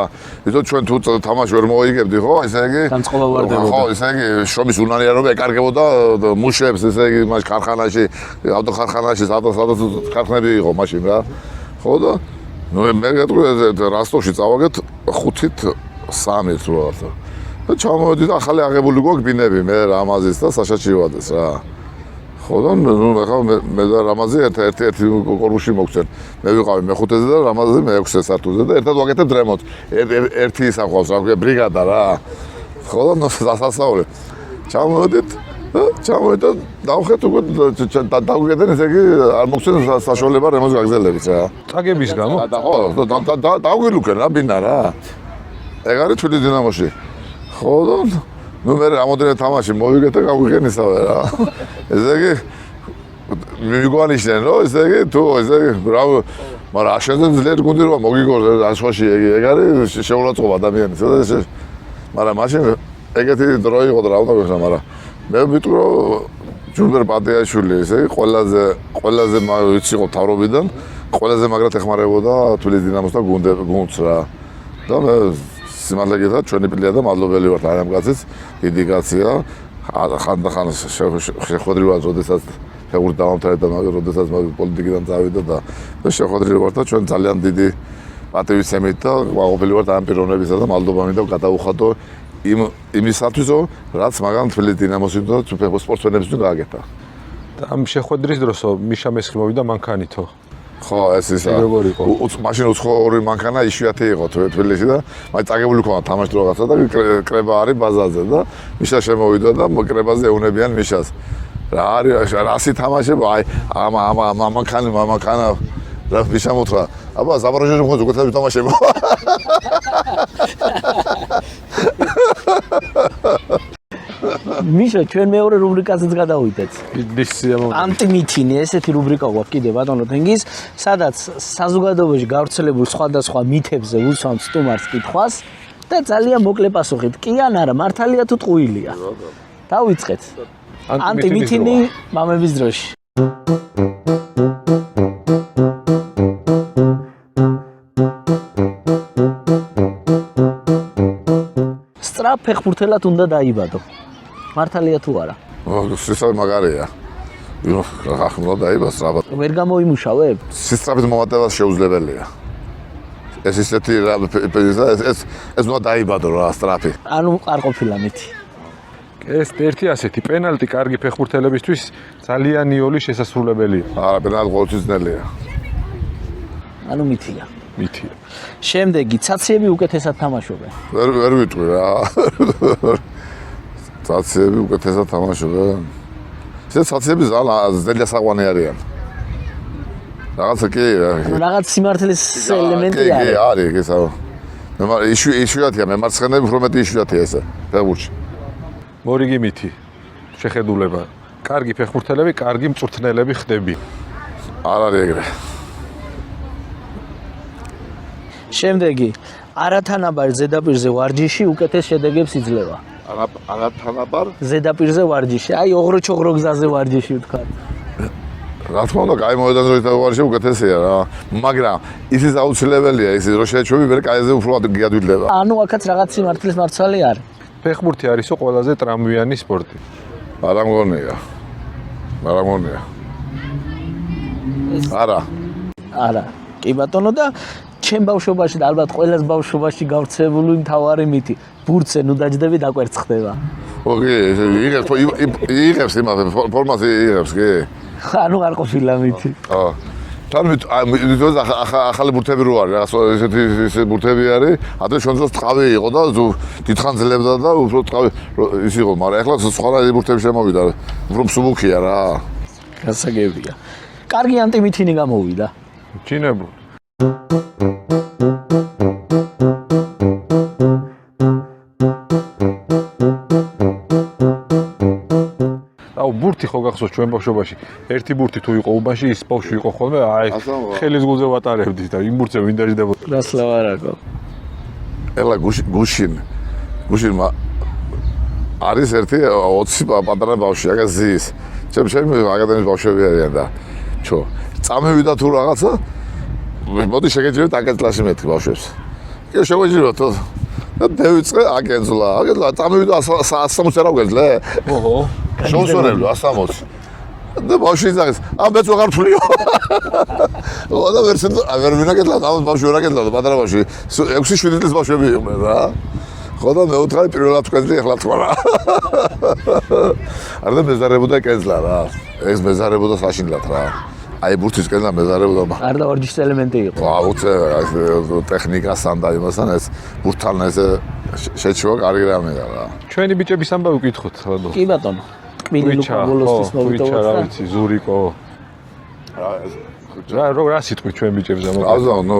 თვითონ ჩვენ თუ თამაში ვერ მოიგებდი, ხო, ესე იგი განწყობა ვარდებოდა. ხო, ესე იგი შრომის უნარიანობა ეკარგებოდა მუშებს, ესე იგი მას ქარხანაში, ავტოხარხანაში, სადაც ქარხნები იყო მაშინ რა. ხო და ნუ მე გეტყვი რასტოვში წავაგეთ 5-3 როათა. და ჩამოვედით ახალი აღებული გვაქვს ბინები, მე რამაზის და საშა ჩივადეს რა. ხო და ნუ ახლა მე და რამაზი ერთ-ერთი კორპუსში მოგცენ. მე ვიყავი მე-5-ზე და რამაზი მე-6-ზე სართულზე და ერთად ვაკეთებთ რემონტს. ერთი ის აყვავს, რა ქვია, ბრიგადა რა. ხო და ნუ სასწაული. ჩამოვედით და დავხეთ უკვე დაგვიგედენ, ესე იგი არ მოგცენ საშუალება რემონტს გაგზელებიც რა. წაგების გამო? ხო, დაგვილუქენ რა ბინა რა. ეგ არის თვილი დინამოში. ხო და ნუ მე რამოდენე თამაში მოვიგეთ და გავიგენ ისავე რა. ესე იგი მიგვანიშნენ რომ ესე იგი თუ ესე იგი ბრავო, მაგრამ აშენზე ძლიერ გუნდი როა მოგიგორდა ასვაში ეგ არის შეურაცხყოფა ადამიანის და მაგრამ მაშინ ეგეთი დრო იყო და რა უნდა გეხსნა, მაგრამ მე ვიტყვი რომ ჯურბერ პატიაშვილი ესე იგი ყველაზე ვიცი იყო თავრობიდან, ყველაზე მაგრად ეხმარებოდა თბილისის დინამოს და გუნდს რა. და მე სიმართლე გითხრათ, ჩვენი პილია და მადლობელი ვართ აი ამ კაცის, დიდი კაცია. ხანდახან შეხვედრივად, როდესაც ფეხბურთი დავამთავრებდა, მაგრამ როდესაც პოლიტიკიდან წავიდა და შეხვედრივ ვართ და ჩვენ ძალიან დიდი პატივისცემით და ყოფილი ვართ ამ პიროვნებისა და მადლობა მინდა გადავუხადო იმისათვის, რაც მაგან თბილისის დინამოსი და სპორტსმენებისთვის გააკეთა. და ამ შეხვედრის დროსო მიშა მესხი მოვიდა მანქანითო. ხო, ეს ისა. მაშინ უცხოური მანქანა იშვიათი იყო თბილისში და მაინც წაგებული ქონა თამაში რაღაცა და კრება არის ბაზაზე და მიშა შემოვიდა და კრებაზე ეუნებიან მიშას. რა არის რასი თამაშება? აი ამ მანქანა რა მიშა მოთხრა. აბა ზაპოროჟიეში მოხდა უკეთესად თამაშება. მიშა, ჩვენ მეორე რუბრიკაზეც გადავიდეთ. ის სიამოვნებაა. ანტიმითინი, ესეთი რუბრიკა გვაქვს კიდე ბატონო თენგიზ, სადაც საზოგადოებაში გავრცელებულ სხვადასხვა მითებზე უსვამთ სტუმარს კითხვას და ძალიან მოკლე პასუხით. კი ან არა, მართალია თუ ტყუილია? დავიწყეთ. ანტიმითინი მამების დროში. სწრაფ ფეხბურთელად უნდა დაიბადო. მართალია თუ არა? სისწრაფე მაგარია. ახლა დაიბა სწრაფად. ვერ გამოიმუშავებ? სისწრაფით მომატება შეუძლებელია. ეს ისეთი ეს უნდა დაიბადო რა სწრაფი. ანუ არ ყოფილა მითი. ეს ერთი ასეთი პენალტი კარგი ფეხბურთელებისთვის ძალიან იოლი შესასრულებელია. არა, პენალტი ყოველთვის ძნელია. ანუ მითია. მითია. შემდეგი, ცაციები უკეთესად თამაშობენ. ვერ ვიტყვი რა. ცაციები უკეთესად თამაშობენ. ეს ცაციები ძალიან საყვანი არიან. რაღაცა კი რაღაც სიმართლის ელემენტი არის. კი, არის ესა. მაგრამ იშვიათია, მემარცხენეები უფრო მეტი იშვიათია ესე. ფეხბურთში. მორიგი მითი. შეხედულება. კარგი ფეხბურთელები, კარგი მწვრთნელები ხდება. არ არის ეგრე. შემდეგი, არათანაბარ ზედაპირზე ვარჯიში უკეთეს შედეგებს იძლევა. არათანაბარ ზედაპირზე ვარჯიში, აი ოღრო-ჩოღრო გზაზე ვარჯიში ვთქვათ. რა თქმა უნდა, კაი მოედანზე ვარჯიში უკეთესია რა. მაგრამ ისიც აუცილებელია, ისიც რომ შეჩვევი ვერ კაიზე უფრო გადვიდლება. ანუ აქაც რაღაც სიმართლის მარცვალი არის. ფეხბურთი არისო ყველაზე ტრამვიანი სპორტი. არა მგონია. არა. არა. კი ბატონო და ჩემ ბავშვობაში და ალბათ ყველას ბავშვობაში გავრცელებული მთავარი მითი, ბურთზე ნუ დაჯდები დაკვერცხდება. ოკი, იღებს იმას ფორმას იღებს, კი. ანუ არ ყოფილა მითი. თან ახალი ბურთები რო არის, რაღაც ესეთი ბურთები არის, ადრე ჩვენ დროს ტყავი იყო და დიდხან ძლებდა და უფრო ტყავი ის იყო, მაგრამ ახლა სხვა ბურთები შემოვიდა, უფრო მსუბუქია რა. გასაგებია. კარგი ანტიმითინი გამოვიდა. ჩინებული. აუ ბურთი ერთი ხო გახსოვს ჩვენ ბავშვობაში ერთი ბურთი თუ იყო უბანში ის ბავშვი იყო ხოლმე აი ხელის გულზე ვატარებდით და იმ ბურთზე ვინ დაждდებოდა გასლავარაკო ეხლა გუშინმა არის ერთი 20 პატარა ბავშვი აგა ზის ჩემი აკადემიის ბავშვები არიან და ჩო წამევიდა თუ რაღაცა მოდი შეგეჯერეთ აკეთ კლასში მეთქი ბავშვებს კი შევეჯეროთ და დავიწყე აკენძლა წამევიდა 160 რა ვგეძლე ოჰო შევსვენებლო 160 და ბავშვი ძაღის მეც ვეღარ ვთვლიო და ვერ ვინაკეთლა ამ ბავშვი ვერ აკეთლა და პატარა ბავშვი 6-7 წლის ბავშვები იყვნენ რა ხო და მე ვთხარი პირველად თქვენზე ეხლა თქვა რა არ და მეზარებოდა კენძლა რა ეს მეზარებოდა საშინლად რა აი ბურთის კენძლა მეზარებოდა არ და ვარჯიშის ელემენტი იყო აუცე ტექნიკასთან და იმასთან ეს ბურთთან ეს შეჩვევა კარგი რამეა რა ჩვენი ბიჭების ამბავი ვკითხოთ რადო კი ბატონო ტკბილი ლუკა ბოლოსთვის მოვიტოვოთ რა ვიცი ზურიკო რა სიტყვი ჩვენ ბიჭებს ამბავი აზა ნუ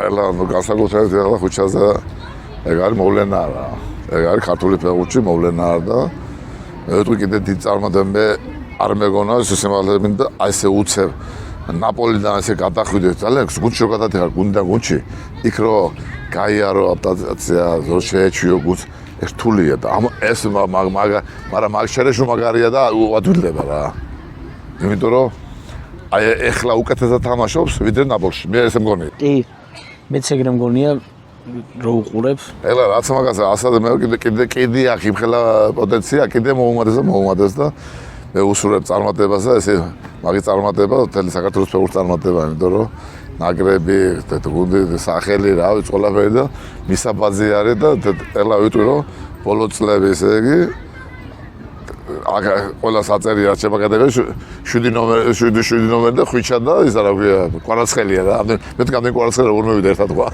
ეხლა განსაკუთრებით ეხლა ხუჩაზე ეგ არის მოვლენა რა ეგ არის ქართული ფეხბურთში მოვლენა და მე ვიტყვი კიდე დიდ წარმატებები არ მეგონა შესაძლებელი და აი ესე უცებ ნაპოლიდან ესე გადახვიდეთ ძალიან გუნდში რო გადადიხარ გუნდში იქ რო გაიარო ადაპტაცია რო შეეჩვიო გუნდს ეს რთულია და ეს მაგრამ მაგ შერეშო მაგარია და უადვილდება რა იმიტომ რომ აი ეხლა უკეთესად თამაშობს ვიდრე ნაპოლში მე ესე მგონია კი მეც ეგრე მგონია რო უყურებ ეხლა რაც მაგაზე ასად მე კიდე აქ იმხელა პოტენცია კიდე მოუმადეს და მე უსურვებ წარმატებას და ესე მაგის წარმატება მთელი საქართველოს ფეხბურთის წარმატება იმიტომ რომ ნაკრები გუნდი სახელი რა ვიცი ყველაფერი და მისაბაძე არის და ეხლა ვიტყვი რომ ბოლო წლები ესე იგი ყველა საწერია შემოგადაგებს 7 ნომერი და ხვიჩა და ის რა ქვია კვარაცხელია და მე თქვენ კვარაცხელი როგორ მოვიდა ერთად ყვა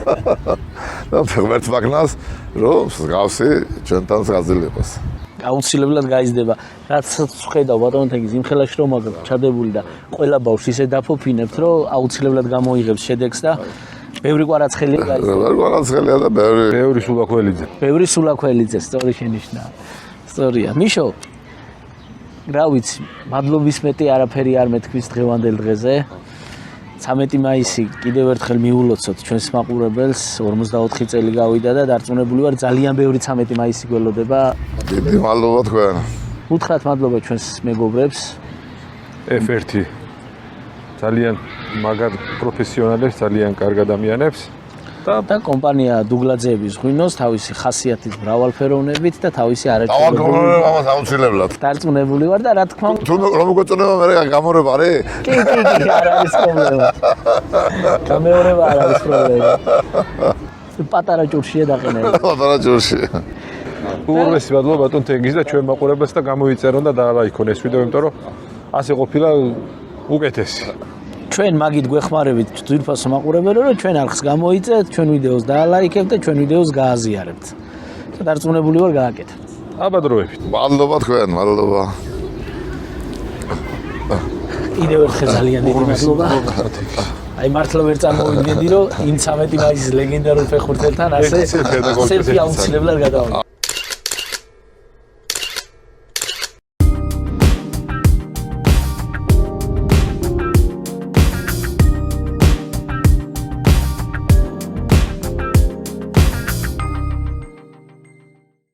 და ფეხბურთ მაგნას რომ მსგავსი ჩვენთან გაზრდილებას აუცილებლად გაიზრდება რაც ხედავ ბატონო თეგის იმ ხელაში რომ მაგ ჩადებული და ყველა ბავშვი ისე დაფოფინებთ რომ აუცილებლად გამოიღებს შედეგს და ბევრი კვარაცხელია გაიზრდება კვარაცხელია და ბევრი სულაქველიძე სწორი შენიშნა სწორია მიშო რა ვიცი მადლობის მეტი არაფერი არ მეთქვის დღევანდელ დღეზე 13 მაისი კიდევ ერთხელ მიულოცოთ ჩვენს მაყურებელს 44 წელი გავიდა და დარწმუნებული ვარ ძალიან ბევრი 13 მაისი გველოდება დიდი მადლობა თქვენ უთხრათ მადლობა ჩვენს მეგობრებს F1 ძალიან მაგარ პროფესიონალებს ძალიან კარგ ადამიანებს და კომპანია დუგლაძეების ღვინოს თავისი ხასიათის მრავალფეროვნებით და თავისი ამას აუცილებლად დარწმუნებული ვარ და რა თქმა უნდა თუ რომ გოწონება მე გამორება არის კი არ არის პრობლემა გამეორება არ არის პრობლემა პატარა ჭურშია დაყენებული პატარა ჭურში უღრმესი მადლობა ბატონ თენგიზ და ჩვენ მაყურებელს და გამოიწერონ და დაალაიქონ ეს ვიდეო იმიტომ რომ ასე ყოფილა უკეთესი ჩვენ მაგით გვეხმარებით ძვირფასო მაყურებელო რომ ჩვენ არხს გამოიწეთ ჩვენ ვიდეოს დაალაიქებთ და ჩვენ ვიდეოს გააზიარებთ და დარწმუნებული ვარ გააკეთებთ აბადროებით მადლობა თქვენ მადლობა კიდევ ერთხელ ძალიან დიდი მადლობა აი მართლა ვერ წარმოვიდგენდი რომ იმ 13 მაისის ლეგენდარულ ფეხბურთელთან ასე სელფი აუცილებლად გადავიღო